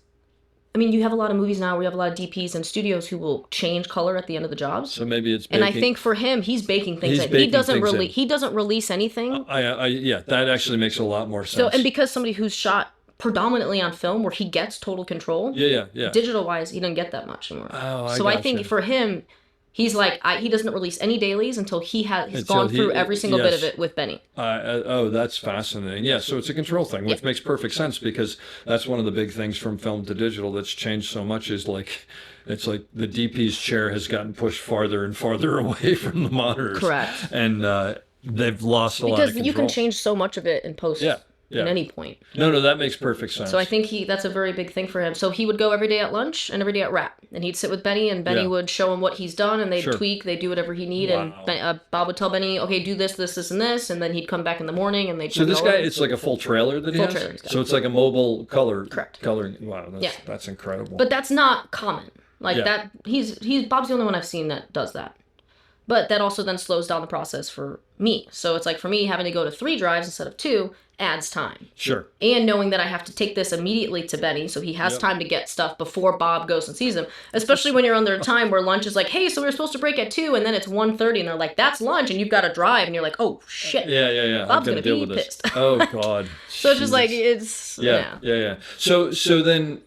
I mean, you have a lot of movies now where you have a lot of DPs and studios who will change color at the end of the jobs. So maybe it's. And I baking- think for him, he's baking things He's in. baking things in. He doesn't release anything. Yeah, that actually makes a lot more sense. So and because somebody who's shot predominantly on film where he gets total control, yeah. digital wise, he doesn't get that much anymore. Oh, I so I think gotcha. for him, he's like he doesn't release any dailies until he's Until gone he- through every single bit yes. of it with Benny. Oh, that's fascinating. Yeah, so it's a control thing, which makes perfect sense because that's one of the big things from film to digital that's changed so much is like, it's like the DP's chair has gotten pushed farther and farther away from the monitors. Correct. And they've lost a lot of Because control. you can change so much of it in post. Yeah. Yeah. at any point. No, that makes perfect sense. So I think that's a very big thing for him. So he would go every day at lunch and every day at wrap, and he'd sit with Benny, and Benny would show him what he's done, and they'd tweak, they'd do whatever he need, and Bob would tell Benny, okay, do this, and then he'd come back in the morning, and they'd. So this guy, it's like a full trailer that he has. Trailer so it's like a mobile Correct. coloring. Wow, that's incredible. But that's not common. Like that, he's Bob's the only one I've seen that does that. But that also then slows down the process for me. So it's like for me, having to go to 3 drives instead of 2 adds time. Sure. And knowing that I have to take this immediately to Benny, so he has time to get stuff before Bob goes and sees him. Especially when you're under a time where lunch is like, hey, so we were supposed to break at 2, and then it's 1:30, and they're like, that's lunch, and you've got to drive, and you're like, oh, shit. Yeah. Bob's going to be pissed. Oh, God. So it's just like, it's... Yeah. So then,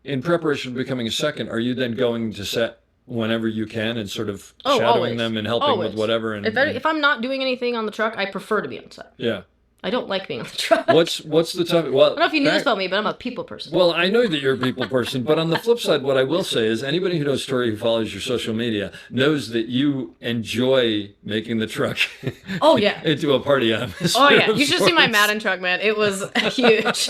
in preparation for becoming a second, are you then going to set whenever you can and sort of shadowing them and helping with whatever? And if I'm not doing anything on the truck, I prefer to be on set. Yeah. I don't like being on the truck. What's the topic? Well, I don't know if you knew this about me, but I'm a people person. Well, I know that you're a people person, but on the flip side, what I will say is anybody who knows Torey, who follows your social media, knows that you enjoy making the truck into a party atmosphere. Oh, yeah. You should see my Madden truck, man. It was huge.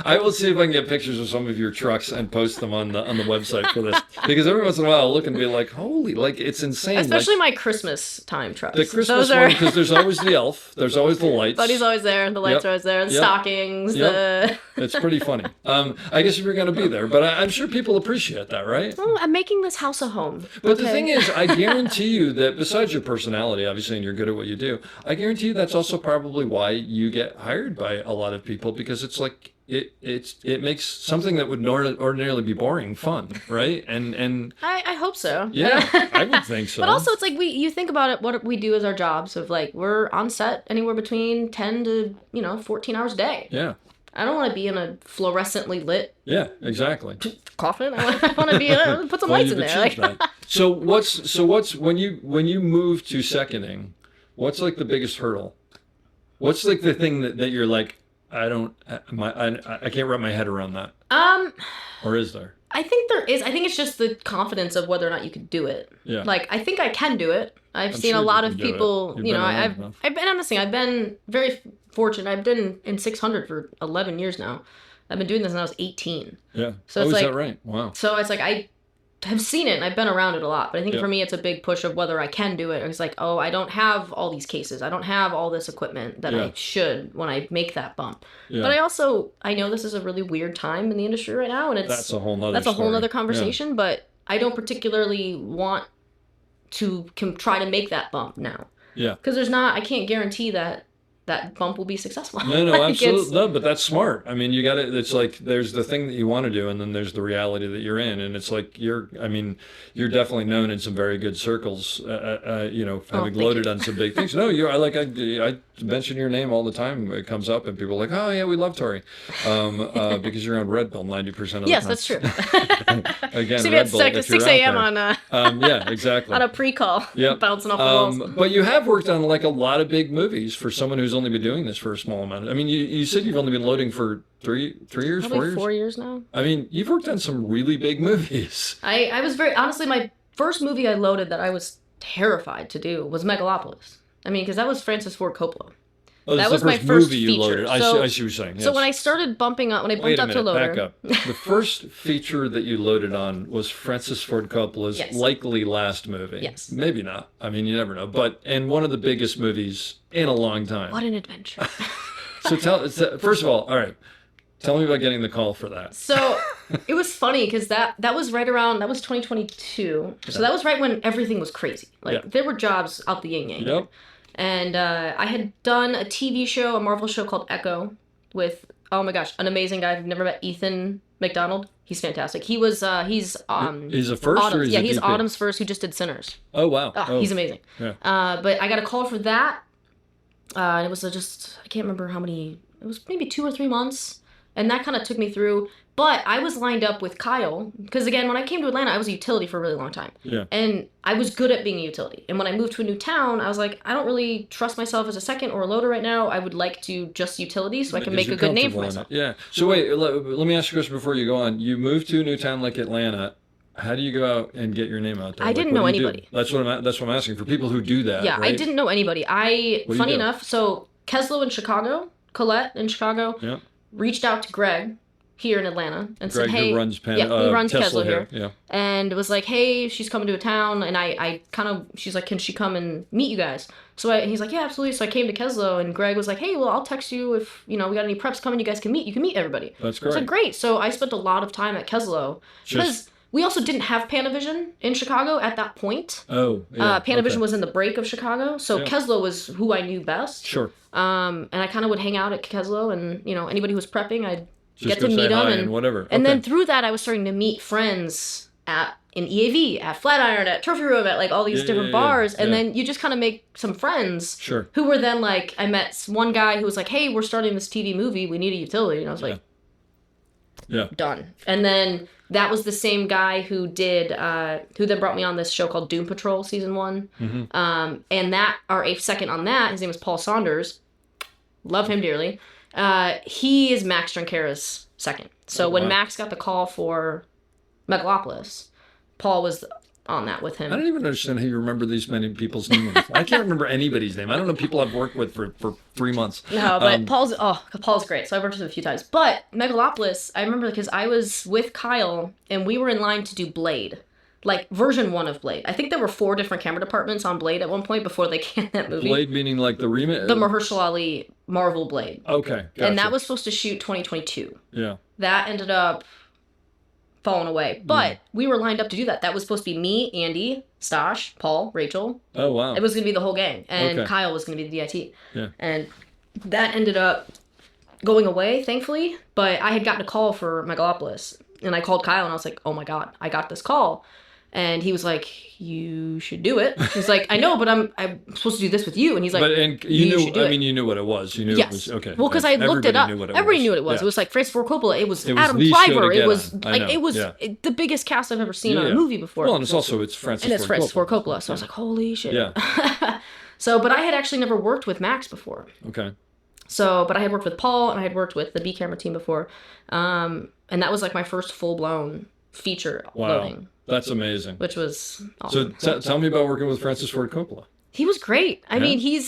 I will see if I can get pictures of some of your trucks and post them on the website for this. Because every once in a while I'll look and be like, holy, like, it's insane. Especially my Christmas time trucks. The Christmas one, because there's always the elf, there's always the lights. Buddy's always there, the lights are always there, the stockings. It's pretty funny. I guess if you're going to be there, but I'm sure people appreciate that, right? Oh, I'm making this house a home. But the thing is, I guarantee you that besides your personality, obviously, and you're good at what you do, I guarantee you that's also probably why you get hired by a lot of people, because it's like, it makes something that would ordinarily be boring fun, right? And I hope so. Yeah, I would think so. But also, it's like you think about it, what we do as our jobs of like we're on set anywhere between 10 to 14 hours a day. Yeah. I don't want to be in a fluorescently lit. Yeah, exactly. Coffin. I want to be put some lights in there. Like. So what's when you move to seconding, what's like the biggest hurdle? What's like the thing that you're like, I can't wrap my head around that. Or is there? I think there is. I think it's just the confidence of whether or not you could do it. Yeah. Like I think I can do it. I've seen a lot of people. I've been on this thing. I've been very fortunate. I've been in 600 for 11 years now. I've been doing this since I was 18. Yeah. So it's is like, that right? Wow. So it's like I have seen it and I've been around it a lot, but I think for me it's a big push of whether I can do it. It's like, oh, I don't have all these cases. I don't have all this equipment that I should when I make that bump. Yeah. But I know this is a really weird time in the industry right now, and that's a whole nother conversation. But I don't particularly want to try to make that bump now. Yeah. Because I can't guarantee that bump will be successful. No, absolutely. No, but that's smart. I mean, you got to, it's like, there's the thing that you want to do, and then there's the reality that you're in. And it's like, you're definitely known in some very good circles, having loaded on some big things. No, I mention your name all the time. It comes up and people are like, oh yeah, we love Torey. Because you're on Red Bull 90% of the time. Yes, that's true. Again, see, Red Bull, at 6 a.m. on yeah, exactly. on a pre-call, bouncing off the walls. But you have worked on like a lot of big movies for someone who's only been doing this for a small amount. I mean, you said you've only been loading for 3 years, Probably 4 years? 4 years now. I mean, you've worked on some really big movies. I was honestly, my first movie I loaded that I was terrified to do was Megalopolis. I mean, because that was Francis Ford Coppola. Oh, that was my first movie you loaded. I see what you're saying. Yes. So when I started bumping up, when I bumped up to loader. Back up. The first feature that you loaded on was Francis Ford Coppola's likely last movie. Yes. Maybe not. I mean, you never know. And one of the biggest movies in a long time. What an adventure. So first of all right, tell me about getting the call for that. So it was funny because that was right around, that was 2022. So that was right when everything was crazy. Like there were jobs out the yin yang. Yep. And I had done a TV show, a Marvel show called Echo with, oh my gosh, an amazing guy. I've never met Ethan McDonald. He's fantastic. He's a first Autumn, or he's a he's DP? Autumn's first, who just did Sinners. Oh, wow. He's amazing. Yeah. But I got a call for that. And it was I can't remember how many, it was maybe 2 or 3 months. And that kind of took me through. But I was lined up with Kyle, because again, when I came to Atlanta, I was a utility for a really long time. Yeah. And I was good at being a utility. And when I moved to a new town, I was like, I don't really trust myself as a second or a loader right now. I would like to just utility so I can make a good name for myself. Yeah. So wait, let me ask you a question before you go on. You moved to a new town like Atlanta. How do you go out and get your name out there? I didn't know anybody. That's what I'm asking for people who do that. Yeah, right? I didn't know anybody. Funny enough, so Keslow in Chicago Colette in Chicago, Yeah. reached out to Greg here in Atlanta and Greg, said, hey, who runs he runs Tesla here. Yeah. And was like, hey, she's coming to a town. And I kind of, she's like, can she come and meet you guys? So he's like, yeah, absolutely. So I came to Keslo, and Greg was like, hey, well, I'll text you if, we got any preps coming, you guys can meet. You can meet everybody. That's great. I said, great. So I spent a lot of time at Keslo because we also didn't have Panavision in Chicago at that point. Oh, yeah. Panavision was in the break of Chicago. So Keslo was who I knew best. Sure. And I kind of would hang out at Keslo, and, anybody who was prepping, I'd get to say meet them and whatever. And then through that, I was starting to meet friends in EAV, at Flatiron, at Trophy Room, at like all these different bars. And then you just kind of make some friends. Sure. Who were then like, I met one guy who was like, hey, we're starting this TV movie. We need a utility. And I was like, done. And then that was the same guy who then brought me on this show called Doom Patrol season 1. Mm-hmm. And our second on that, his name was Paul Saunders. Love him dearly. He is Max Drinkera's second. So when Max got the call for Megalopolis, Paul was on that with him. I don't even understand how you remember these many people's names. I can't remember anybody's name. I don't know people I've worked with for 3 months. No, but Paul's great. So I've worked with him a few times. But Megalopolis, I remember because I was with Kyle and we were in line to do Blade. Like version 1 of Blade. I think there were 4 different camera departments on Blade at one point before they canned that movie. Blade meaning like the remake? The Mahershala Ali Marvel Blade. Okay, gotcha. And that was supposed to shoot 2022. Yeah. That ended up falling away. But we were lined up to do that. That was supposed to be me, Andy, Stash, Paul, Rachel. Oh, wow. It was going to be the whole gang. And Kyle was going to be the DIT. Yeah. And that ended up going away, thankfully. But I had gotten a call for Megalopolis. And I called Kyle and I was like, oh my God, I got this call. And he was like, you should do it. He's like, I know, but I'm supposed to do this with you. And he's like, you knew what it was. You knew it was, okay. Well, because I looked it up. Everybody knew what it was. Yeah. It was like Francis Ford Coppola. It was Adam the show to Driver. get It was on. the biggest cast I've ever seen on a movie before. Well, and it's Francis Ford Coppola. So I was like, holy shit. Yeah. So, but I had actually never worked with Max before. Okay. So, but I had worked with Paul and I had worked with the B camera team before. And that was like my first full-blown feature loading. That's amazing. Which was awesome. So tell me about working with Francis Ford Coppola. He was great. I mean, he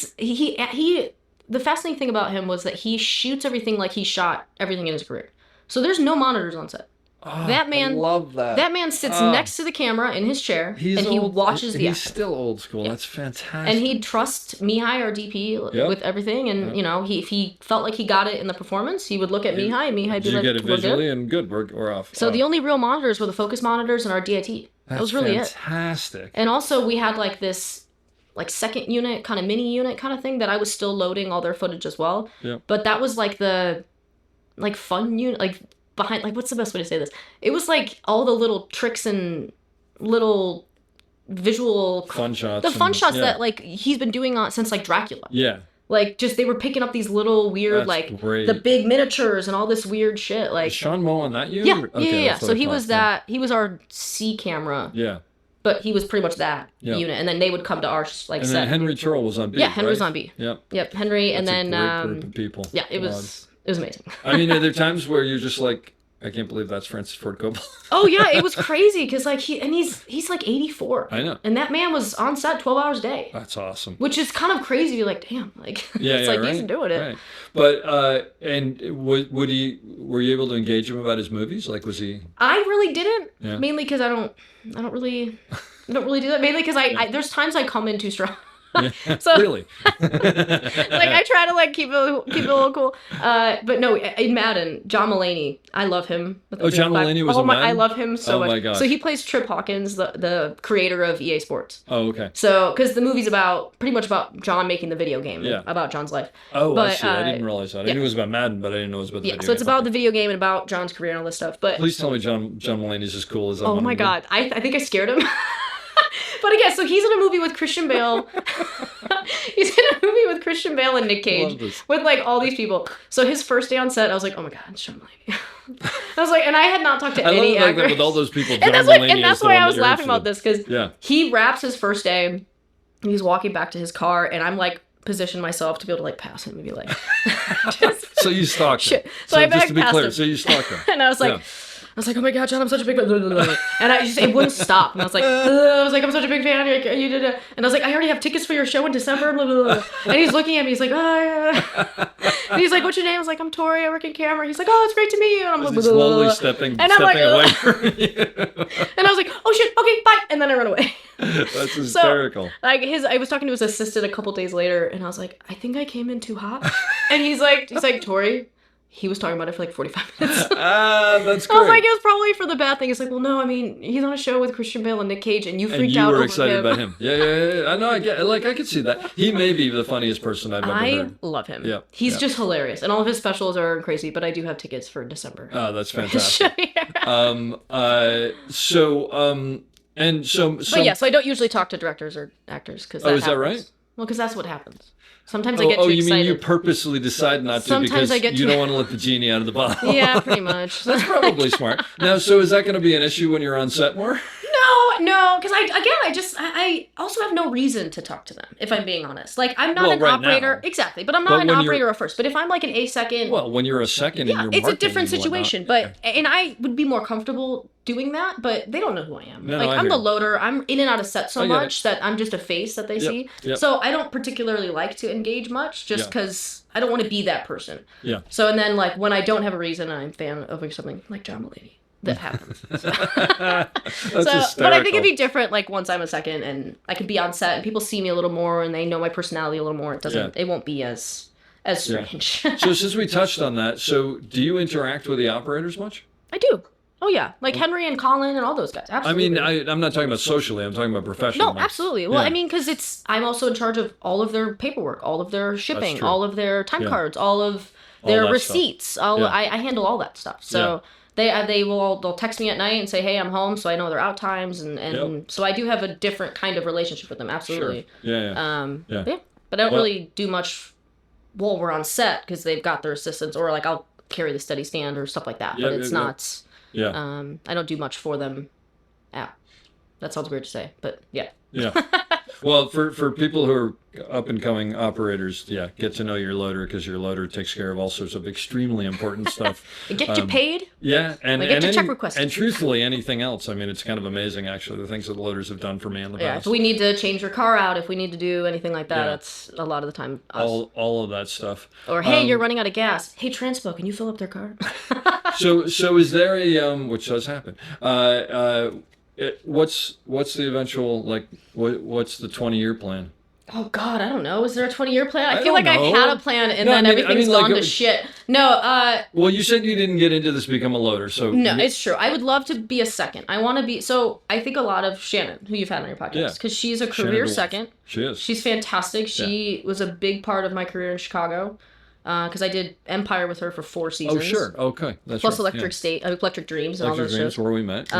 the fascinating thing about him was that he shoots everything like he shot everything in his career. So there's no monitors on set. That man, I love that. That man sits next to the camera in his chair and he watches the He's still old school. Yeah. That's fantastic. And he'd trust Mihai, our DP, with everything. And, if he felt like he got it in the performance, he would look at Mihai and Mihai would be like, you get it visually and good, we're off. So the only real monitors were the focus monitors and our DIT. That was really fantastic. And also we had like this second unit, kind of mini unit kind of thing that I was still loading all their footage as well. Yeah. But that was like the fun unit, behind, what's the best way to say this? It was like all the little tricks and little visual fun shots. The fun shots that he's been doing since Dracula. Yeah. They were picking up these little weird great. The big miniatures and all this weird shit. Is Sean Moe on that unit? Yeah, Okay, yeah. So he was he was our C camera. Yeah. But he was pretty much that unit, and then they would come to our set. And then Henry Turrell was on B. Yeah, Henry was on B. Yep, Henry, That's and then a great group of people. Yeah, it was amazing. I mean, are there times where you're just like, I can't believe that's Francis Ford Coppola. Oh yeah, it was crazy because he's 84. I know. And that man was on set 12 hours a day. That's awesome. Which is kind of crazy. You're like, damn, he's doing it. Right. But and were you able to engage him about his movies? Was he? I really didn't. Yeah. Mainly because I don't really do that. Mainly because I there's times I come in too strong. So really, I try to keep it a little cool. But no, in Madden, John Mulaney, I love him. John Mulaney was in Madden? I love him so much. Oh my gosh. So he plays Trip Hawkins, the creator of EA Sports. Oh, okay. So because the movie's pretty much about John making the video game, about John's life. Oh, I see. I didn't realize that. I knew it was about Madden, but I didn't know it was about the video game. So it's about the video game and about John's career and all this stuff. But please tell me John Mulaney's as cool as oh my God, I think I scared him. But again, so he's in a movie with Christian Bale. He's in a movie with Christian Bale and Nick Cage with all these people. So his first day on set, I was like, oh my God, it's John Mulaney. I was like, and I had not talked to any actors. That with all those people, and that's why I was laughing about this because he wraps his first day. And he's walking back to his car, and I'm position myself to be able to pass him and be so you stalked him. So I just to be clear, him. so you stalked him. And I was like. was like, oh my god, John, I'm such a big fan. And it wouldn't stop. And I was like, I'm such a big fan. You did it. And I was like, I already have tickets for your show in December. And he's looking at me. He's like, oh yeah. And he's like, what's your name? I was like, I'm Torey. I work in camera. He's like, oh, it's great to meet you. And I'm like, slowly stepping away from you. And I was like, oh shit, okay, bye. And then I run away. That's hysterical. So, like I was talking to his assistant a couple days later, and I was like, I think I came in too hot. And he's like, Torey. He was talking about it for like 45 minutes. That's great. I was like, it was probably for the bad thing. He's like, well, no, I mean, he's on a show with Christian Bale and Nick Cage, and you freaked out over him. You were excited about him. Yeah. I know. I could see that. He may be the funniest person I've ever heard. I love him. Yeah. He's just hilarious, and all of his specials are crazy. But I do have tickets for December. Oh, that's fantastic. So I don't usually talk to directors or actors because is that right? Well, because that's what happens. Sometimes I get too excited. You mean you purposely decide not to because you don't want to let the genie out of the bottle? Yeah, pretty much. That's probably smart. Now, so is that going to be an issue when you're on set more? No, because I also have no reason to talk to them, if I'm being honest. Like, I'm not an operator. Now. Exactly, but I'm not an operator at first. But if I'm like an A second... Well, when you're a second and you're it's a different situation. And I would be more comfortable doing that, but they don't know who I am. I'm the loader. I'm in and out of set so much that I'm just a face that they see. Yep. So I don't particularly like to engage much just because I don't want to be that person. Yeah. So, and then like when I don't have a reason, I'm a fan of something like John Mulaney. That happens. But I think it'd be different like once I'm a second and I could be on set and people see me a little more and they know my personality a little more. It won't be as strange. So since we touched on that, so do you interact with the operators much? I do. Oh yeah, like Henry and Colin and all those guys. Absolutely. I mean, I'm not talking about socially. I'm talking about professionally. No, absolutely. Well, I mean, because I'm also in charge of all of their paperwork, all of their shipping, all of their time cards, all of their receipts. I handle all that stuff. So. They'll text me at night and say, hey, I'm home, so I know their out times, and so I do have a different kind of relationship with them, absolutely. Sure. But I don't really do much while we're on set because they've got their assistants, or like I'll carry the steady stand or stuff like that. But it's not. I don't do much for them. That sounds weird to say, but yeah. Yeah. Well, for people who are up and coming operators, get to know your loader because your loader takes care of all sorts of extremely important stuff. Get you paid. Yeah, and get your check requested. And truthfully, anything else. I mean, it's kind of amazing actually the things that the loaders have done for me in the past. If we need to change your car out, if we need to do anything like that, that's a lot of the time us. All of that stuff. Or hey, you're running out of gas. Hey, Transpo, can you fill up their car? So is there a which does happen? What's the eventual, like, what's the 20-year plan? Oh, God, I don't know. Is there a 20-year plan? I feel like I've had a plan and then everything's gone to shit. No, well, you said you didn't get into this to become a loader, so... No, it's true. I would love to be a second. I want to be... So, I think a lot of Shannon, who you've had on your podcast, because she's a career second. She is. She's fantastic. She was a big part of my career in Chicago. Because I did Empire with her for 4 seasons. Oh, sure. Okay. That's Plus Electric State, Electric Dreams, and all those shows. Where we met.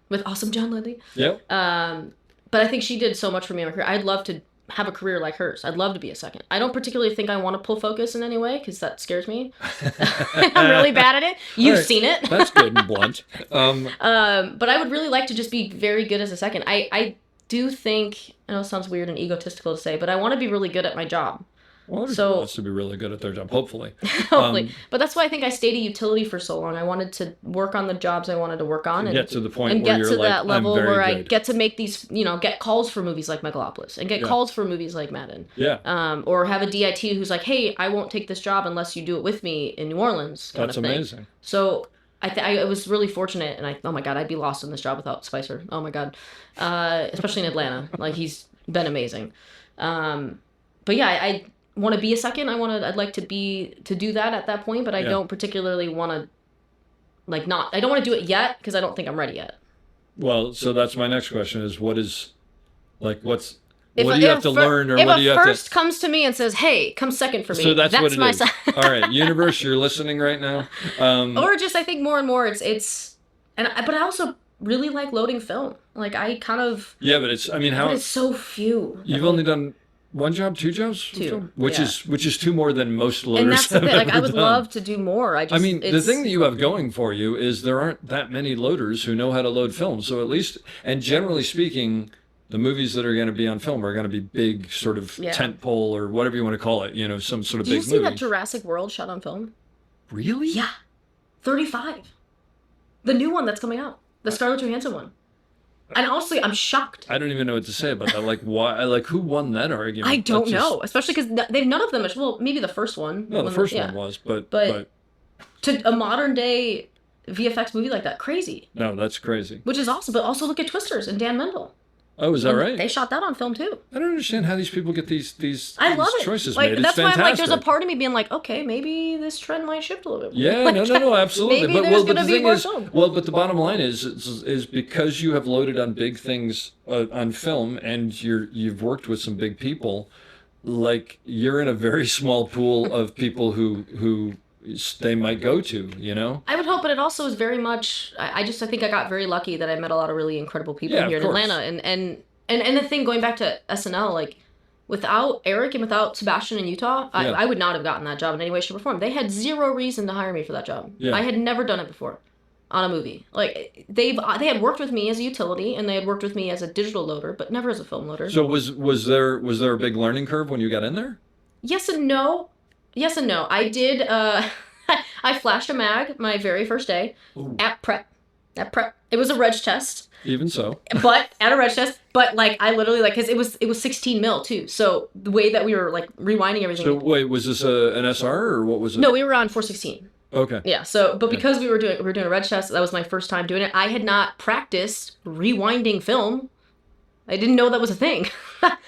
With awesome John Lilly. Yep. But I think she did so much for me in my career. I'd love to have a career like hers. I'd love to be a second. I don't particularly think I want to pull focus in any way because that scares me. I'm really bad at it. You've seen it. That's good and blunt. But I would really like to just be very good as a second. I do think, I know it sounds weird and egotistical to say, but I want to be really good at my job. Well, everybody wants to be really good at their job, hopefully. Hopefully. But that's why I think I stayed at utility for so long. I wanted to work on the jobs I wanted to work on. And get to the point where you're like, that level I'm very where good. I get to make these, get calls for movies like Megalopolis and get calls for movies like Madden. Yeah. Or have a DIT who's like, hey, I won't take this job unless you do it with me in New Orleans. That's amazing. So I was really fortunate, and oh my God, I'd be lost in this job without Spicer. Oh my God. Especially in Atlanta. Like, he's been amazing. But yeah, I want to be a second. I'd like to do that at that point, but I don't particularly want to I don't want to do it yet because I don't think I'm ready yet. Well, so that's my next question is what do you have to learn, or what do you have to... If a first comes to me and says, hey, come second for me, so that's what it my is. All right, universe, you're listening right now. Or just, I think more and more but I also really like loading film. Like, I kind of... Yeah, but it's so few. You've only done... 1 job, 2 jobs? 2. Which is 2 more than most loaders and that's the thing. Like, I would done. love to do more. The thing that you have going for you is there aren't that many loaders who know how to load film. So at least, and generally speaking, the movies that are going to be on film are going to be big sort of tent pole or whatever you want to call it, some sort of big movie. Do you see that Jurassic World shot on film? Really? Yeah. 35. The new one that's coming out. The Scarlett Johansson one. And honestly, I'm shocked. I don't even know what to say about that. Like, why? Like, who won that argument? I don't know. Especially because they've none of them. Well, maybe the first one. No, the first one was, but to a modern day VFX movie like that, crazy. No, that's crazy. Which is awesome. But also look at Twisters and Dan Mendel. Oh, is that right? They shot that on film too. I don't understand how these people get these I love it. choices like, made. It's that's fantastic. why I'm like, there's a part of me being like, okay, maybe this trend might shift a little bit more. Yeah, like, no, absolutely. Maybe but there's the gonna be thing more is, film. but the bottom line is because you have loaded on big things on film, and you've worked with some big people, like you're in a very small pool of people who they might go to, you know? I would hope, but it also is very much, I think I got very lucky that I met a lot of really incredible people here in Atlanta. And the thing, going back to SNL, like, without Eric and without Sebastian in Utah, I would not have gotten that job in any way, shape, or form. They had zero reason to hire me for that job. Yeah. I had never done it before on a movie. Like, they had worked with me as a utility, and they had worked with me as a digital loader, but never as a film loader. So was there a big learning curve when you got in there? Yes and no. I did, I flashed a mag my very first day at prep. It was a reg test. Even so. But at a reg test, but like I literally like, cause it was 16 mil too. So the way that we were like rewinding everything. So wait, was this an SR or what was it? No, we were on 416. Okay. Yeah. So, but because we were doing a reg test, that was my first time doing it. I had not practiced rewinding film. I didn't know that was a thing.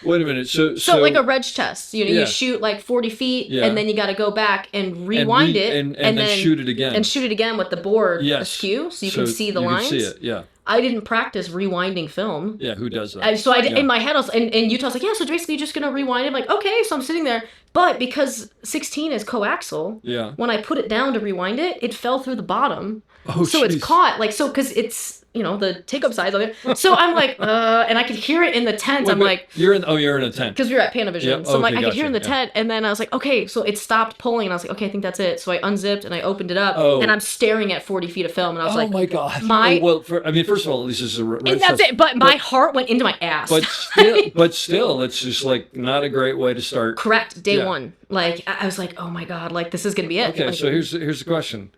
Wait a minute. So like a reg test, you shoot like 40 feet and then you got to go back and rewind it and then shoot it again. And shoot it again with the board askew so you can see the lines. You can see it, yeah. I didn't practice rewinding film. Yeah, who does that? So I did, in my head, I was, and Utah's like, yeah, so basically you're just going to rewind it. I'm like, okay, so I'm sitting there. But because 16 is coaxial, when I put it down to rewind it, it fell through the bottom. Oh, so it's caught, like, so, because it's, the take-up size of it. So I'm like, and I could hear it in the tent. I'm like... You're in a tent. Because we were at Panavision. Yep. So I'm like, I could hear in the tent. And then I was like, okay, so it stopped pulling. And I was like, okay, I think that's it. So I unzipped and I opened it up. And I'm staring at 40 feet of film. And I was like... Oh, my God. First of all, at least it's a... And that's it. But my heart went into my ass. But still, it's just, like, not a great way to start. Correct. Day one. Like, I was like, oh, my God. Like, this is going to be it. Okay, like, so here's the question.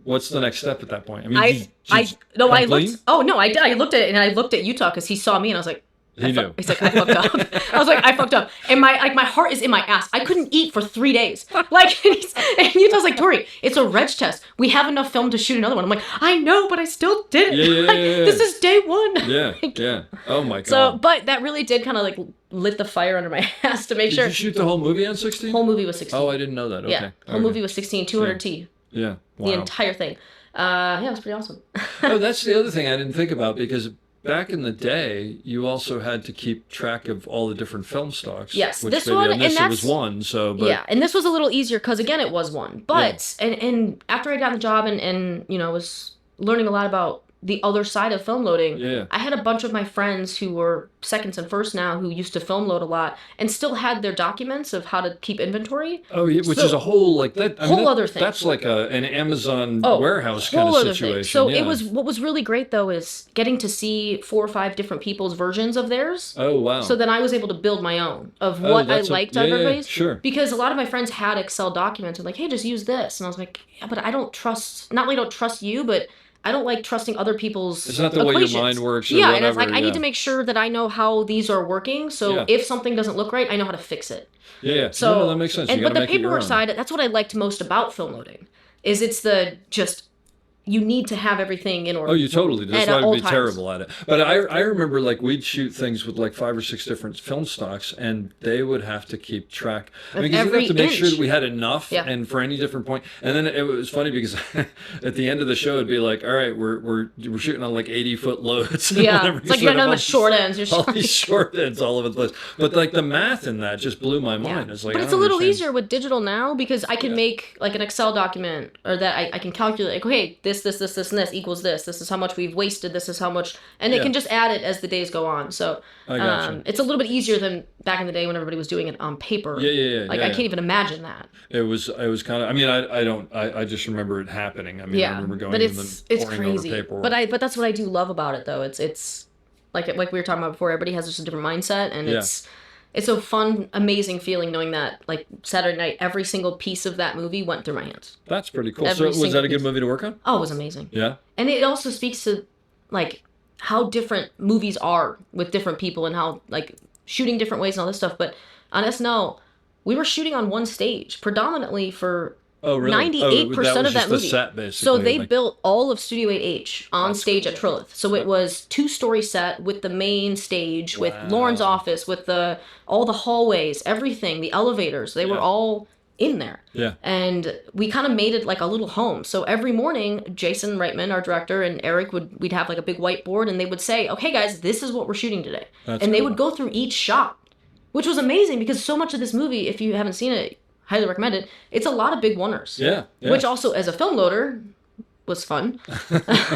What's the next step at that point? I mean, I looked at it and I looked at Utah because he saw me and I was like, he's like, I fucked up. I was like, I fucked up. And my heart is in my ass. I couldn't eat for 3 days. Like, and Utah's like, Torey, it's a reg test. We have enough film to shoot another one. I'm like, I know, but I still did it. Yeah. This is day one. Yeah. Oh my God. So, but that really did kind of like lit the fire under my ass to make sure. Did you shoot the whole movie on 16? Whole movie was 16. Oh, I didn't know that. Okay. Yeah. Whole movie was 16, 200T. Yeah. Wow. The entire thing. It was pretty awesome. Oh, that's the other thing I didn't think about, because back in the day, you also had to keep track of all the different film stocks. Yes, which this maybe one, on this and it was one. So, but yeah, and this was a little easier because again, it was one. But and after I got the job and was learning a lot about the other side of film loading, I had a bunch of my friends who were seconds and firsts now who used to film load a lot and still had their documents of how to keep inventory. Oh, yeah, which is a whole like that other thing. That's like an Amazon warehouse kind of situation. So it was, what was really great though is getting to see 4 or 5 different people's versions of theirs. Oh wow! So then I was able to build my own of what I liked on everybody's. Sure. Because a lot of my friends had Excel documents and like, hey, just use this, and I was like, yeah, but I don't trust. Not only don't trust you, but I don't like trusting other people's It's not the equations. way your mind works. Or yeah, whatever, and it's like I need to make sure that I know how these are working. So if something doesn't look right, I know how to fix it. Yeah. So no, that makes sense. But the paperwork side, that's what I liked most about film loading, is it's the just. You need to have everything in order. Oh, you totally do. That's why I'd be terrible at it. But I remember like we'd shoot things with like 5 or 6 different film stocks, and they would have to keep track. I mean, because you'd have to make sure that we had enough, and for any different point. And then it was funny because at the end of the show, it'd be like, all right, we're shooting on like 80-foot loads. Yeah, it's like you got nothing but short ends. All these short ends all over the place. But like the math in that just blew my mind. Yeah. It's like, but it's a little easier with digital now because I can make like an Excel document, or that I can calculate like, okay, this, and this equals this. This is how much we've wasted. This is how much, and they can just add it as the days go on. So it's a little bit easier than back in the day when everybody was doing it on paper. I can't even imagine that. It was kind of. I mean, I just remember it happening. I mean, I remember going. But it's crazy. But that's what I do love about it, though. It's like we were talking about before. Everybody has just a different mindset, and it's a fun, amazing feeling knowing that, like, Saturday night, every single piece of that movie went through my hands. That's pretty cool. Every So was that a good piece. movie to work on? Oh, it was amazing. Yeah. And it also speaks to, like, how different movies are with different people and how, like, shooting different ways and all this stuff. But on SNL, we were shooting on one stage, predominantly for 98% of that movie. Set, basically. So they built all of Studio 8H on stage at Trilith. So it was 2-story set with the main stage, with Lauren's office, with all the hallways, everything, the elevators. They were all in there. Yeah. And we kind of made it like a little home. So every morning, Jason Reitman, our director, and Eric we'd have like a big whiteboard, and they would say, "Okay, guys, this is what we're shooting today." And they would go through each shot, which was amazing because so much of this movie, if you haven't seen it, highly recommend it. It's a lot of big oneers. Yeah. Which also, as a film loader, was fun.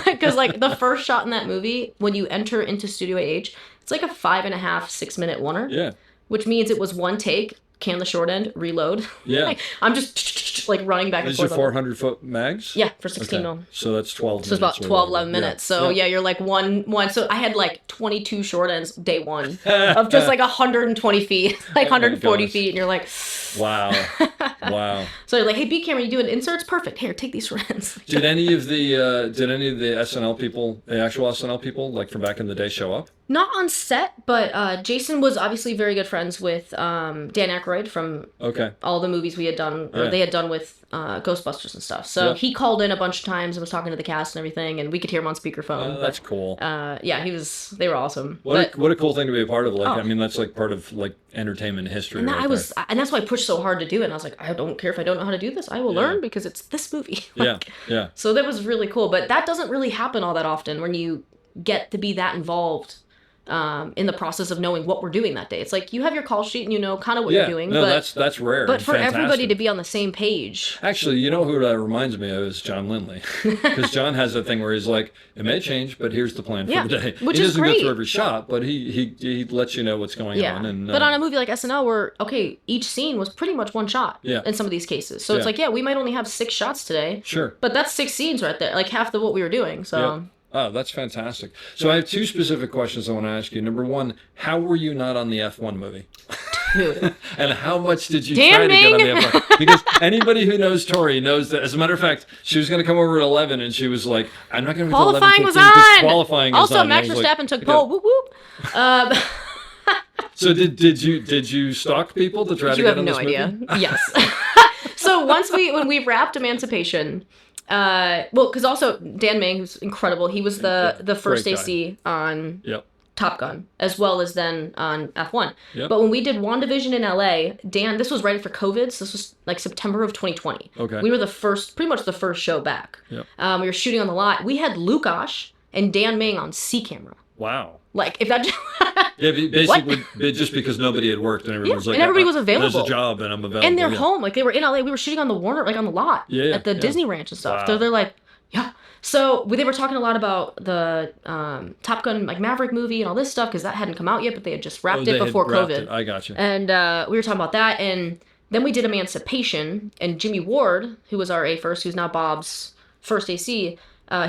Because, like, the first shot in that movie, when you enter into Studio AH, it's like a 5.5, 6 minute oneer. Yeah. Which means it was one take, can the short end, reload. Yeah. Like, I'm just, like, running back and forth. Is your 400-foot mags? Yeah, for 16 mil. So that's 12 minutes. So it's about 12, 11 minutes. So, yeah, you're like one. So I had, like, 22 short ends day one of just, like, 120 feet, like 140 feet. And you're like... Wow. Wow. So you're like, hey, B camera, you doing inserts? Perfect. Here, take these friends. Did any of the SNL people, the actual SNL people, like from back in the day, show up? Not on set, but Jason was obviously very good friends with Dan Aykroyd from all the movies we had done, or they had done with Ghostbusters and stuff. So he called in a bunch of times and was talking to the cast and everything, and we could hear him on speakerphone. That's cool. Yeah, they were awesome. What a cool thing to be a part of. Like, I mean, that's like part of like entertainment history. And and that's why I pushed so hard to do it. And I was like, I don't care if I don't know how to do this. I will learn because it's this movie. Yeah. So that was really cool. But that doesn't really happen all that often when you get to be that involved in the process of knowing what we're doing that day. It's like you have your call sheet and you know kind of what you're doing. No, that's rare. But for everybody to be on the same page. Actually, you know who that reminds me of is John Lindley. Because John has that thing where he's like, it may change, but here's the plan for the day. Which he is doesn't great. go through every shot, but he lets you know what's going on. And, but on a movie like SNL where, each scene was pretty much one shot in some of these cases. So it's like, we might only have 6 shots today. Sure. But that's 6 scenes right there. Like half of what we were doing. So... Yep. Oh, that's fantastic. So I have 2 specific questions I want to ask you. Number 1, how were you not on the F1 movie? Dude. And how much did you try to get on the F1? Because anybody who knows Torey knows that, as a matter of fact, she was going to come over at 11 and she was like, I'm not going to be qualifying was on. Qualifying also, is on. Max Verstappen took pole. Whoop whoop. So did you stalk people to try to get on this movie? You have no idea. Yes. So when we wrapped Emancipation... because also Dan Ming, who's incredible, he was the first AC on Top Gun, as well as then on F1. Yep. But when we did WandaVision in LA, Dan, this was right after COVID, so this was like September of 2020. Okay. We were pretty much the first show back. Yep. We were shooting on the lot. We had Lukash and Dan Ming on C camera. Wow. Like, if that... basically, just because nobody had worked and everyone was like... and everybody was available. There's a job and I'm available. And they're home. Like, they were in LA. We were shooting on the Warner, like, on the lot. At the Disney Ranch and stuff. Wow. So they're like, So they were talking a lot about the Top Gun, like, Maverick movie and all this stuff, because that hadn't come out yet, but they had just wrapped it before COVID. I gotcha. And we were talking about that, and then we did Emancipation, and Jimmy Ward, who was our A-First, who's now Bob's first AC,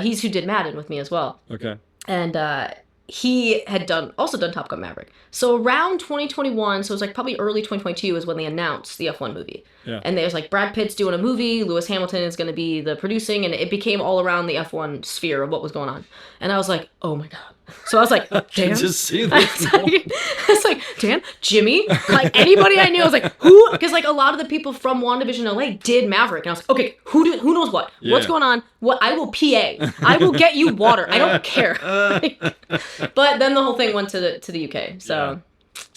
he's who did Madden with me as well. Okay. And... he had also done Top Gun Maverick. So around 2021, so it was like probably early 2022 is when they announced the F1 movie. Yeah. And there was like Brad Pitt's doing a movie, Lewis Hamilton is going to be the producing, and it became all around the F1 sphere of what was going on. And I was like, oh my God. So I was like, Dan? Just see this. I was like, Dan, Jimmy, like anybody I knew. I was like, who? Because like a lot of the people from WandaVision LA did Maverick, and I was like, okay, who knows what? Yeah. What's going on? What? I will PA. I will get you water. I don't care. But then the whole thing went to the UK. So.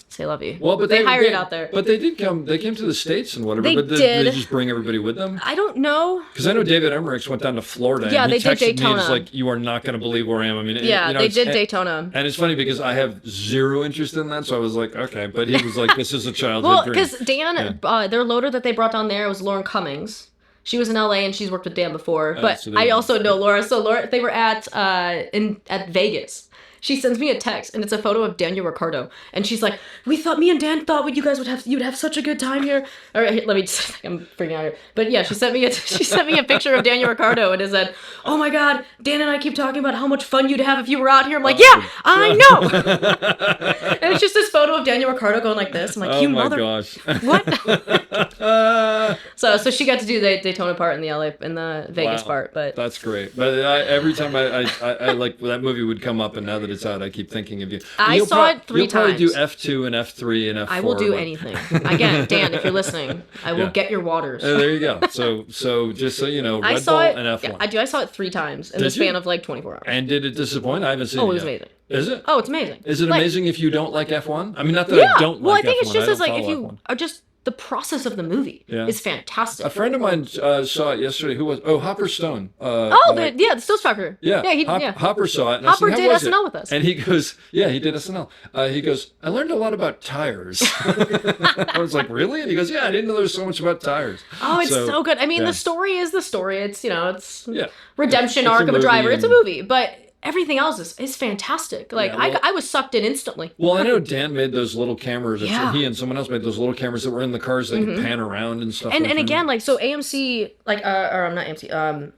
Say love you. Well, but they hired it out there. But they did come. They came to the States and whatever. But did they just bring everybody with them? I don't know. Because I know David Emmerichs went down to Florida. Yeah, and they did Daytona. Me, it's like, you are not going to believe where I am. I mean, they did Daytona. And it's funny because I have zero interest in that, so I was like, okay. But he was like, this is a childhood dream. Because Dan, their loader that they brought down there was Lauren Cummings. She was in LA and she's worked with Dan before. But so I also know Laura. So Laura, they were at Vegas. She sends me a text, and it's a photo of Daniel Ricciardo, and she's like, me and Dan thought you guys you'd have such a good time here. All right, let me just, I'm freaking out here. But yeah, she sent me a picture of Daniel Ricciardo, and it said, oh my God, Dan and I keep talking about how much fun you'd have if you were out here. I'm like, yeah, I know. And it's just this photo of Daniel Ricciardo going like this. I'm like, you mother... gosh. What? So she got to do the Daytona part in the Vegas part, but that's great. But every time I like that movie would come up, and now that it's out, I keep thinking of you. I saw it 3 times. You'll probably do F2 and F3 and F4. I will do anything. Again, Dan, if you're listening, I will get your waters. There you go. So just so you know, Red Bull and F1. Yeah, I saw it 3 times in the span of like 24 hours. And did it disappoint? I haven't seen it yet. Oh, it was amazing. Is it? Oh, it's amazing. Is it amazing if you don't like F1? I mean, not that I don't like F1. Well, I think it's just as like if F1. you are just the process of the movie is fantastic. A friend of mine saw it yesterday. Who was? Oh, Hopper Stone. The Still Strucker. Yeah, Hopper saw it. And Hopper I said, did SNL with us. And he goes, yeah, he did SNL. He goes, I learned a lot about tires. I was like, really? And he goes, yeah, I didn't know there was so much about tires. Oh, it's so good. I mean, the story is the story. It's it's redemption it's arc of a driver. It's a movie, but everything else is fantastic. Like I was sucked in instantly. Well, I know Dan made those little cameras. He and someone else made those little cameras that were in the cars that could pan around and stuff. And again, like so AMC, like or not AMC,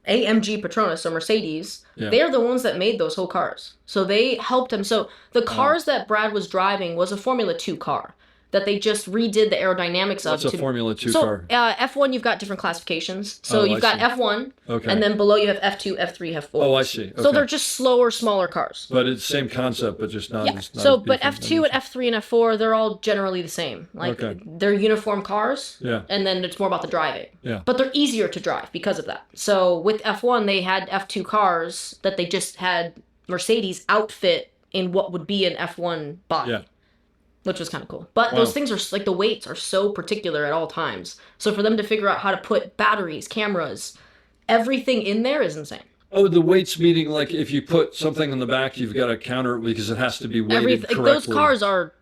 AMG Petronas, so Mercedes, they're the ones that made those whole cars. So they helped him. So the cars that Brad was driving was a Formula 2 car that they just redid the aerodynamics of. What's a Formula 2 car? So F1, you've got different classifications. So you've got F1, and then below you have F2, F3, F4. Oh, I see. Okay. So they're just slower, smaller cars. But it's the same concept, but just not. But F2 and F3 and F4, they're all generally the same. Like they're uniform cars. Yeah. And then it's more about the driving. Yeah. But they're easier to drive because of that. So with F1, they had F2 cars that they just had Mercedes outfit in what would be an F1 body. Yeah. Which was kind of cool. But those things are, like, the weights are so particular at all times. So for them to figure out how to put batteries, cameras, everything in there is insane. Oh, the weights meaning, like, if you put something in the back, you've got to counter it because it has to be weighted correctly. Those cars are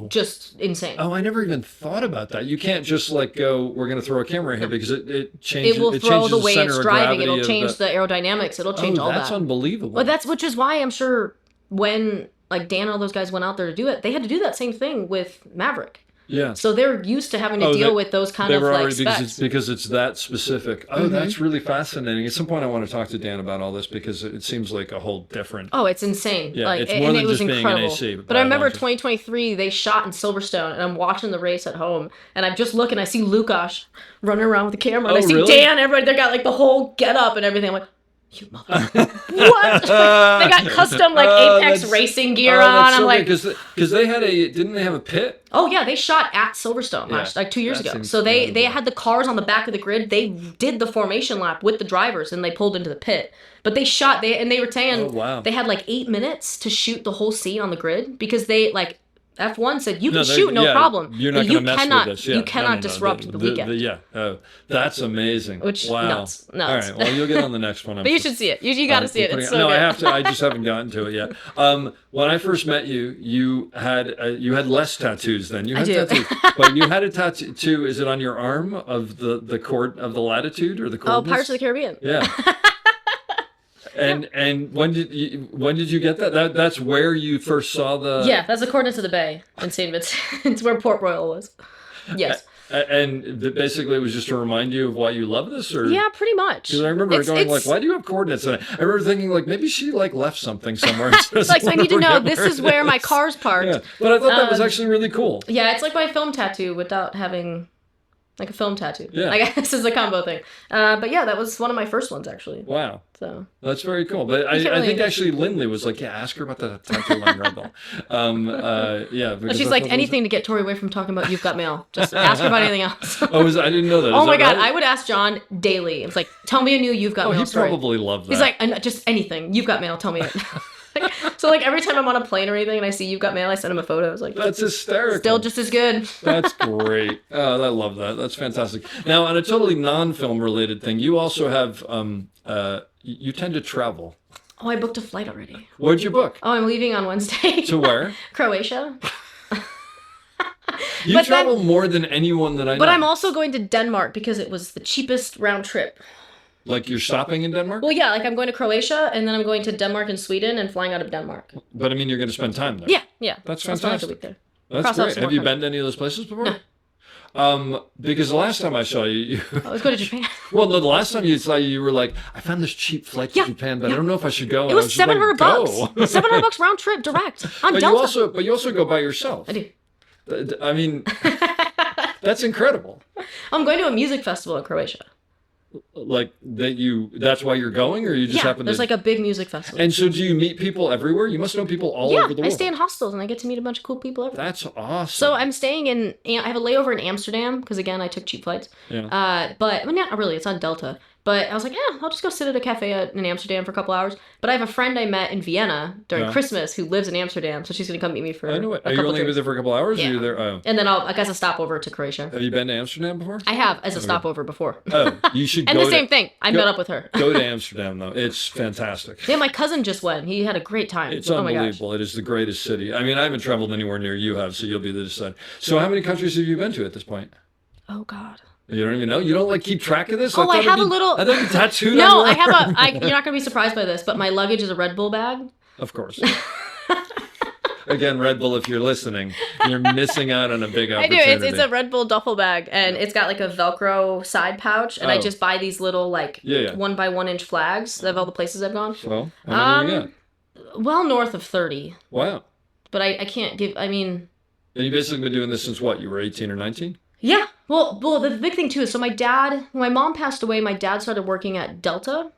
just insane. Oh, I never even thought about that. You can't just, like, go, we're going to throw a camera here because it changes. It will throw the way it's driving. It'll change the aerodynamics. It'll change all that. That's unbelievable. But which is why I'm sure when... like Dan and all those guys went out there to do it, they had to do that same thing with Maverick. Yeah. So they're used to having to deal with those kind of like specs. Because it's that specific. Oh, that's really fascinating. At some point I want to talk to Dan about all this because it seems like a whole different... Oh, it's insane. Yeah, it's more than just being an AC. But I remember 2023, they shot in Silverstone, and I'm watching the race at home, and I'm just looking, I see Lukash running around with the camera, and I see Dan, everybody, they got like the whole get up and everything. I'm like, you mother... What? They got custom like Apex racing gear on. I'm like, because they had didn't they have a pit? Oh yeah, they shot at Silverstone like 2 years ago. So they had the cars on the back of the grid. They did the formation lap with the drivers and they pulled into the pit. But they shot they were saying they had like 8 minutes to shoot the whole scene on the grid because they like F1 said you can shoot no problem. You're not going to mess with this. Yeah. You cannot disrupt the weekend. That's amazing. Wow. Nuts. All right, well you'll get on the next one. But you should see it. You got to see it. It's so good. No, I have to. I just haven't gotten to it yet. When I first met you, you had less tattoos than you had tattoos, but you had a tattoo. Is it on your arm of the court of the latitude or the coordinates? Oh, Pirates of the Caribbean. Yeah. And when did you get that? That's where you first saw the... Yeah, that's the coordinates of the bay in St. Vincent. It's where Port Royal was. Yes. And basically it was just to remind you of why you love this? Or? Yeah, pretty much. Because I remember going like, why do you have coordinates? And I remember thinking like, maybe she like left something somewhere. Like, so I need to know, this is where my car's parked. Yeah. But I thought that was actually really cool. Yeah, it's like my film tattoo without having... like a film tattoo. Yeah. I guess it's a combo thing. But yeah, that was one of my first ones, actually. Wow. So that's very cool. But I think actually Lindley was like, yeah, ask her about the tattoo on Red Bull. Yeah. She's like, anything to get Torey away from talking about You've Got Mail. Just ask her about anything else. I didn't know that. Oh my God. Right? I would ask John daily. It's like, tell me a new You've Got Mail story. He probably loved that. He's like, just anything. You've Got Mail. Tell me it. So like every time I'm on a plane or anything and I see You've Got Mail, I send him a photo. I was like, that's hysterical. Still just as good. That's great. Oh, I love that. That's fantastic. Now, on a totally non-film related thing, you also have you tend to travel. Oh, I booked a flight already. Where'd you book? Oh, I'm leaving on Wednesday. To where? Croatia. You travel more than anyone that I know. But I'm also going to Denmark because it was the cheapest round trip. Like you're stopping in Denmark? Well, yeah, like I'm going to Croatia and then I'm going to Denmark and Sweden and flying out of Denmark. But I mean, you're going to spend time there. Yeah. That's I'll spend like fantastic. a week there. That's great. Have you been to any of those places before? No. Because the last time I saw you, I was going to Japan. well, no, the last time you saw you were like, I found this cheap flight to Japan, but I don't know if I should go. It was $700. Go. $700 round trip direct on But Delta. you also go by yourself. I do. I mean, that's incredible. I'm going to a music festival in Croatia. Like that's why you're going, or you just happen to... there's like a big music festival. And so do you meet people everywhere? You must know people all over the world. I stay in hostels and I get to meet a bunch of cool people everywhere. That's awesome. So I'm staying I have a layover in Amsterdam because, again, I took cheap flights. Yeah. But, I mean, not really, it's on Delta. But I was like, I'll just go sit at a cafe in Amsterdam for a couple hours. But I have a friend I met in Vienna during Christmas who lives in Amsterdam, so she's going to come meet me for I know it. a Are you couple only days. there for a couple hours? Yeah. Or you're there? Oh. And then I guess a stopover to Croatia. Have you been to Amsterdam before? I have, as a stopover before. Oh, you should And go the same thing. I met up with her. Go to Amsterdam, though. It's fantastic. Yeah, my cousin just went. He had a great time. It's oh my gosh. unbelievable. It is the greatest city. I mean, I haven't traveled anywhere near you have, so you'll be the decider. So how many countries have you been to at this point? Oh, God. You don't even know? You don't, like, keep track of this? Oh, I have a little... I thought you tattooed No, on I your have arm. you're not going to be surprised by this, but my luggage is a Red Bull bag. Of course. Again, Red Bull, if you're listening, you're missing out on a big I do. opportunity. It's a Red Bull duffel bag, and it's got like a Velcro side pouch, and I just buy these little like 1 by 1 inch flags of all the places I've gone. Well, how many you got? Well, north of 30. Wow. But I can't give. I mean. And you've basically been doing this since what? You were 18 or 19? Yeah. Well, the big thing too is so when my mom passed away, my dad started working at Delta,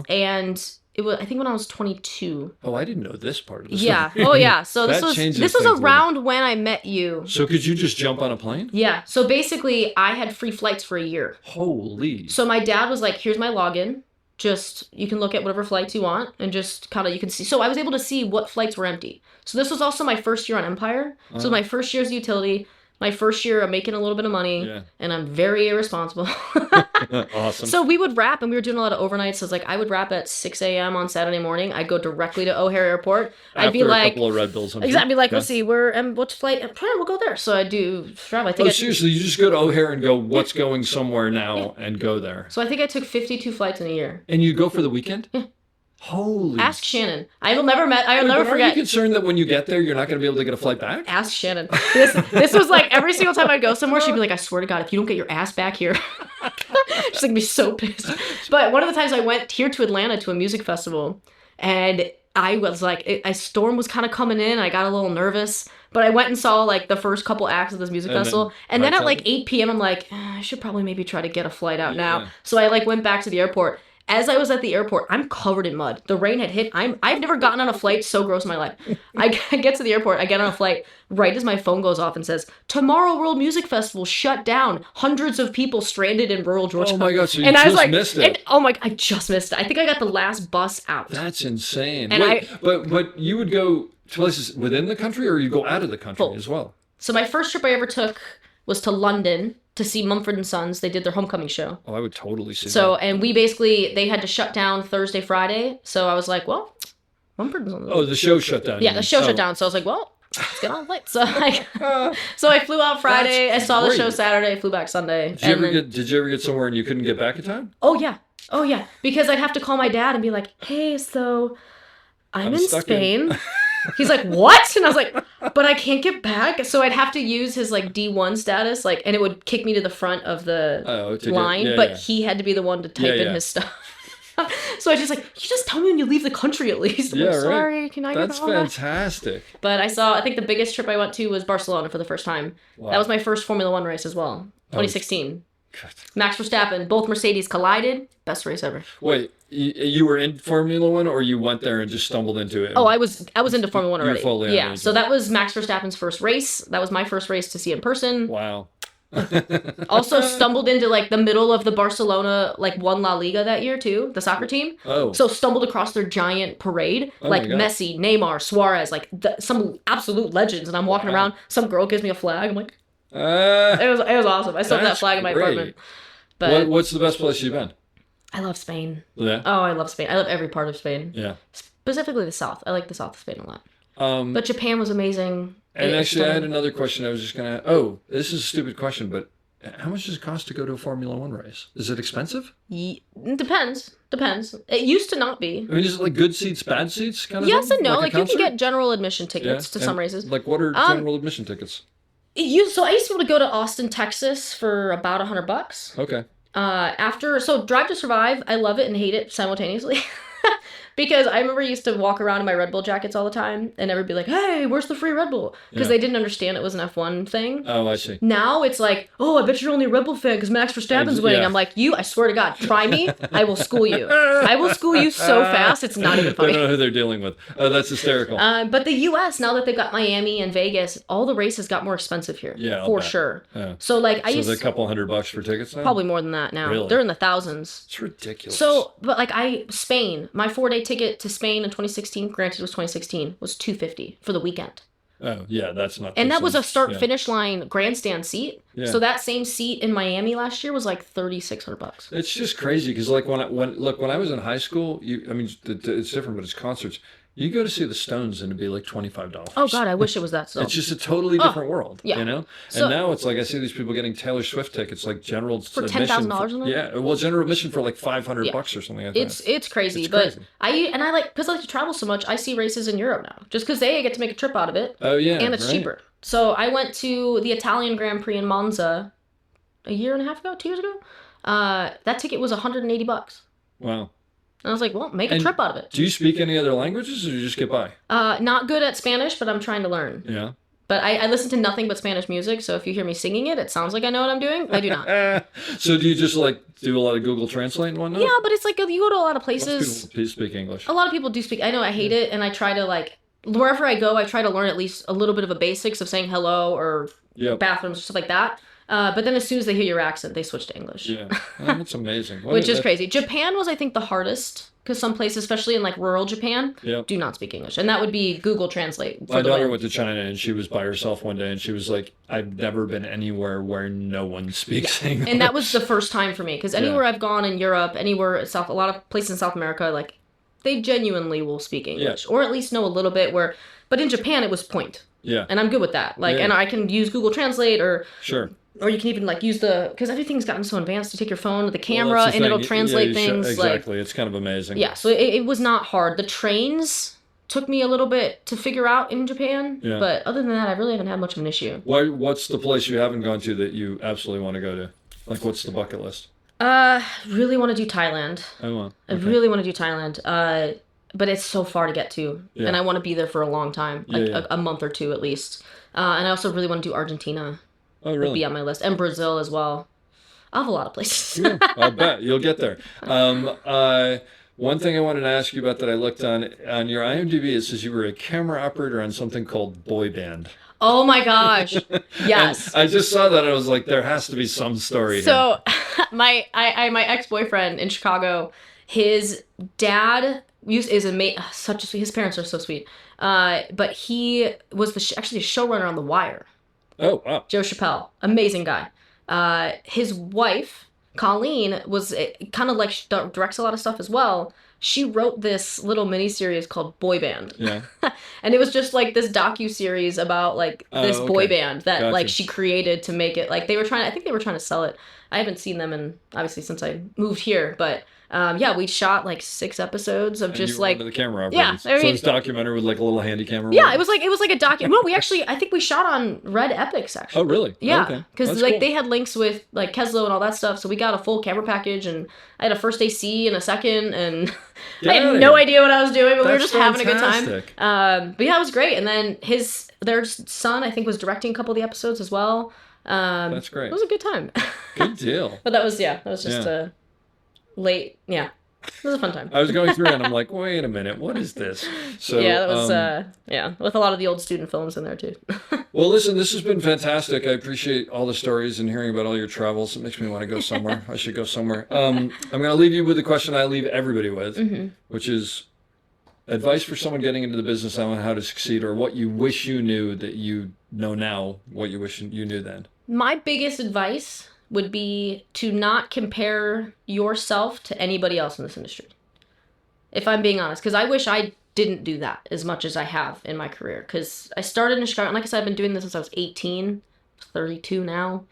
and it was I think when I was 22. Oh, I didn't know this part of the Yeah. story. Oh yeah. So That this changes was things around when I met you. So could you just jump on a plane? Yeah. So basically, I had free flights for a year. Holy. So my dad was like, "Here's my login. Just you can look at whatever flights you want, and just kind of you can see." So I was able to see what flights were empty. So this was also my first year on Empire. So my first year as a utility. My first year of making a little bit of money, and I'm very irresponsible. Awesome. So we would wrap, and we were doing a lot of overnights. So it's like I would wrap at 6 a.m. on Saturday morning. I'd go directly to O'Hare Airport. I'd be like, a couple of Red Bulls. Exactly. I'd be like, let's see, which flight? We'll go there. So I do travel. I think. Seriously, you just go to O'Hare and go, what's going somewhere now, and go there. So I think I took 52 flights in a year. And you go for the weekend? Yeah. Holy. Ask Shannon. I'll never forget. Are you concerned that when you get there, you're not going to be able to get a flight back? Ask Shannon. This was like every single time I'd go somewhere, she'd be like, I swear to God, if you don't get your ass back here. She's like, be so pissed. But one of the times I went here to Atlanta to a music festival, and I was like, a storm was kind of coming in. I got a little nervous. But I went and saw like the first couple acts of this music festival. And then at like 8 p.m., I'm like, I should probably maybe try to get a flight out now. So I like went back to the airport. As I was at the airport, I'm covered in mud. The rain had hit. I've never gotten on a flight so gross in my life. I get to the airport. I get on a flight right as my phone goes off and says, "Tomorrow World Music Festival shut down. Hundreds of people stranded in rural Georgia." Oh my God! So you missed it. I just missed it. I think I got the last bus out. That's insane. And Wait, but you would go to places within the country, or you go out of the country as well? So my first trip I ever took was to London to see Mumford & Sons. They did their homecoming show. Oh, I would totally see that. So, and they had to shut down Thursday, Friday. So I was like, well, Mumford & Sons. Oh, the show shut down. Yeah, the show shut down. So I was like, well, let's get on a flight. So I flew out Friday. I saw the show Saturday. Flew back Sunday. Did you ever get somewhere and you couldn't get back in time? Oh, yeah. Because I'd have to call my dad and be like, hey, so I'm in Spain. He's like, what? And I was like, but I can't get back. So I'd have to use his like D1 status, like, and it would kick me to the front of the line, he had to be the one to type in his stuff. So I was just like, you just tell me when you leave the country at least. I'm like, sorry, can I get That's fantastic. But I think the biggest trip I went to was Barcelona for the first time. Wow. That was my first Formula One race as well. 2016. God. Max Verstappen, both Mercedes collided. Best race ever. Wait, you were in Formula One, or you went there and just stumbled into it? Oh, I was into Formula One already. You were fully yeah. So that was Max Verstappen's first race. That was my first race to see in person. Wow. Also stumbled into like the middle of the Barcelona won La Liga that year too, the soccer team. Oh. So stumbled across their giant parade, Messi, Neymar, Suarez, some absolute legends, and I'm walking around. Some girl gives me a flag. I'm like. It was awesome. I still have that flag in my apartment. But what's the best place you've been? I love Spain. Yeah. Oh, I love Spain. I love every part of Spain. Yeah. Specifically the south. I like the south of Spain a lot. But Japan was amazing. And actually, I had another question. I was just gonna. Oh, this is a stupid question, but how much does it cost to go to a Formula One race? Is it expensive? Depends. It used to not be. I mean, is it like good seats, bad seats kind of Yes thing? and no. Like you can get general admission tickets to some races. Like what are general admission tickets? So I used to be able to go to Austin, Texas for about $100. Okay. So Drive to Survive, I love it and hate it simultaneously. Because I remember I used to walk around in my Red Bull jackets all the time, and everyone would be like, hey, where's the free Red Bull? Because they didn't understand it was an F1 thing. Oh, I see. Now it's like, oh, I bet you're only a Red Bull fan because Max Verstappen's winning. Yeah. I'm like, I swear to God, try me. I will school you. I will school you so fast, it's not even They funny. don't know who they're dealing with. Oh, that's hysterical. But the U.S., now that they've got Miami and Vegas, all the races got more expensive here. Yeah, I'll for bet. sure. Yeah. So like I So used it's a couple $100 for tickets now? probably more than that now. Really? They're in the thousands. It's ridiculous. So, but like Spain, my 4-day ticket to Spain in 2016, granted it was 2016, was $250 for the weekend. Oh, yeah, that's not. And that was a yeah. start-finish line grandstand seat. Yeah. So that same seat in Miami last year was like $3,600. It's just crazy because like when I was in high school, it's different, but it's concerts. You go to see the Stones and it'd be like $25. Oh God, I wish it was that still. It's just a totally different world, yeah. you know? So- and now it's like I see these people getting Taylor Swift tickets, like general For admission. $10,000 on that? Yeah, well, general admission for like $500 Yeah. or something like It's that. crazy, It's but crazy. I like, because I like to travel so much, I see races in Europe now. Just because I get to make a trip out of it, Oh, yeah. and it's right? cheaper. So I went to the Italian Grand Prix in Monza a year and a half ago, 2 years ago. That ticket was $180. Wow. And I was like, well, make a And trip out of it. Do you speak any other languages or do you just get by? Not good at Spanish, but I'm trying to learn. Yeah. But I listen to nothing but Spanish music, so if you hear me singing it, it sounds like I know what I'm doing. I do not. So do you just like do a lot of Google Translate and whatnot? Yeah, but it's like you go to a lot of Most places. people speak English. A lot of people do speak. I know I hate it, and I try to like wherever I go, I try to learn at least a little bit of a basics of saying hello or Yep. bathrooms, stuff like that. But then as soon as they hear your accent, they switch to English. Yeah. Oh, that's amazing. Which is crazy. Japan was, I think, the hardest because some places, especially in like rural Japan, Yep. do not speak English, and that would be Google Translate. For My the daughter win. went to China and she was by herself one day and she was like, I've never been anywhere where no one speaks English. And that was the first time for me because anywhere I've gone in Europe, anywhere a lot of places in South America, like they genuinely will speak English or at least know a little bit. But in Japan, it was point. Yeah. And I'm good with that. Like, Yeah. and I can use Google Translate or you can even like use because everything's gotten so advanced. You take your phone to the camera and it'll translate things. Exactly. It's kind of amazing. Yeah. So it was not hard. The trains took me a little bit to figure out in Japan. Yeah. But other than that, I really haven't had much of an issue. What's the place you haven't gone to that you absolutely want to go to? Like, what's the bucket list? Really want to do Thailand. Oh, well. I really want to do Thailand. But it's so far to get to, Yeah. and I want to be there for a long time, like Yeah. a month or two at least. And I also really want to do Argentina. Oh, Would really? be on my list, and Brazil as well. I have a lot of places. Yeah, I'll bet you'll get there. One thing I wanted to ask you about that I looked on your IMDb, it says you were a camera operator on something called Boy Band. Oh my gosh, yes. And I just saw that and I was like, there has to be some story here. So, my ex-boyfriend in Chicago, his dad is his parents are so sweet. But he was actually the showrunner on The Wire. Oh, wow. Joe Chappelle, amazing guy. His wife, Colleen, was kind of like she directs a lot of stuff as well. She wrote this little miniseries called Boy Band. Yeah. And it was just like this docu-series about like this boy band that like she created to make it like I think they were trying to sell it. I haven't seen them obviously since I moved here, but we shot like 6 episodes of And just you were like one of the camera yeah, operators. I mean, so it's documentary with like a little handy camera. yeah, it was like a docu. No, I think we shot on Red Epics actually. Oh, really? Yeah, Okay. because That's like cool. they had links with like Keslo and all that stuff, so we got a full camera package, and I had a first AC and a second, and Get I had outta no here. idea what I was doing, but we were That's just having a good time. fantastic. But yeah, it was great. And then their son, I think, was directing a couple of the episodes as well. That's great. It was a good time. Good deal. But that was just a late, yeah. It was a fun time. I was going through it and I'm like, wait a minute, what is this? So yeah, that was with a lot of the old student films in there too. Well, listen, this has been fantastic. I appreciate all the stories and hearing about all your travels. It makes me want to go somewhere. I should go somewhere. I'm going to leave you with the question I leave everybody with, which is advice for someone getting into the business on how to succeed, or what you wish you knew that you know now, what you wish you knew then. My biggest advice would be to not compare yourself to anybody else in this industry. If I'm being honest, because I wish I didn't do that as much as I have in my career. Because I started in Chicago, and like I said, I've been doing this since I was 18, 32 now.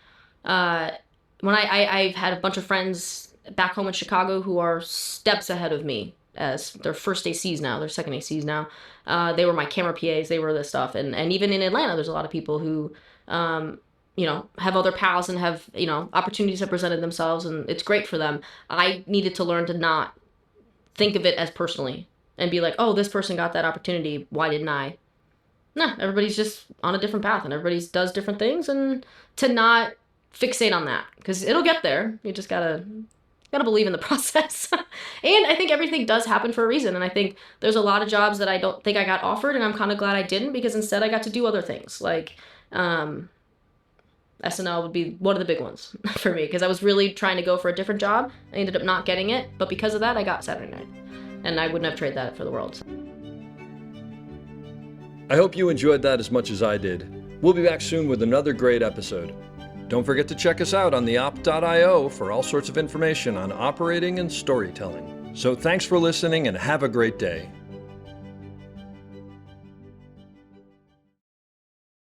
When I've had a bunch of friends back home in Chicago who are steps ahead of me as their first ACs now, their second ACs now. They were my camera PAs, they were this stuff. And even in Atlanta, there's a lot of people who have other pals and have, opportunities have presented themselves, and it's great for them. I needed to learn to not think of it as personally and be like, oh, this person got that opportunity, why didn't I? No, everybody's just on a different path and everybody does different things, and to not fixate on that, because it'll get there. You just gotta believe in the process. And I think everything does happen for a reason, and I think there's a lot of jobs that I don't think I got offered, and I'm kind of glad I didn't, because instead I got to do other things. Like SNL would be one of the big ones for me, because I was really trying to go for a different job. I ended up not getting it, but because of that I got Saturday Night, and I wouldn't have traded that for the world. I hope you enjoyed that as much as I did. We'll be back soon with another great episode. Don't forget to check us out on theop.io for all sorts of information on operating and storytelling. So thanks for listening and have a great day.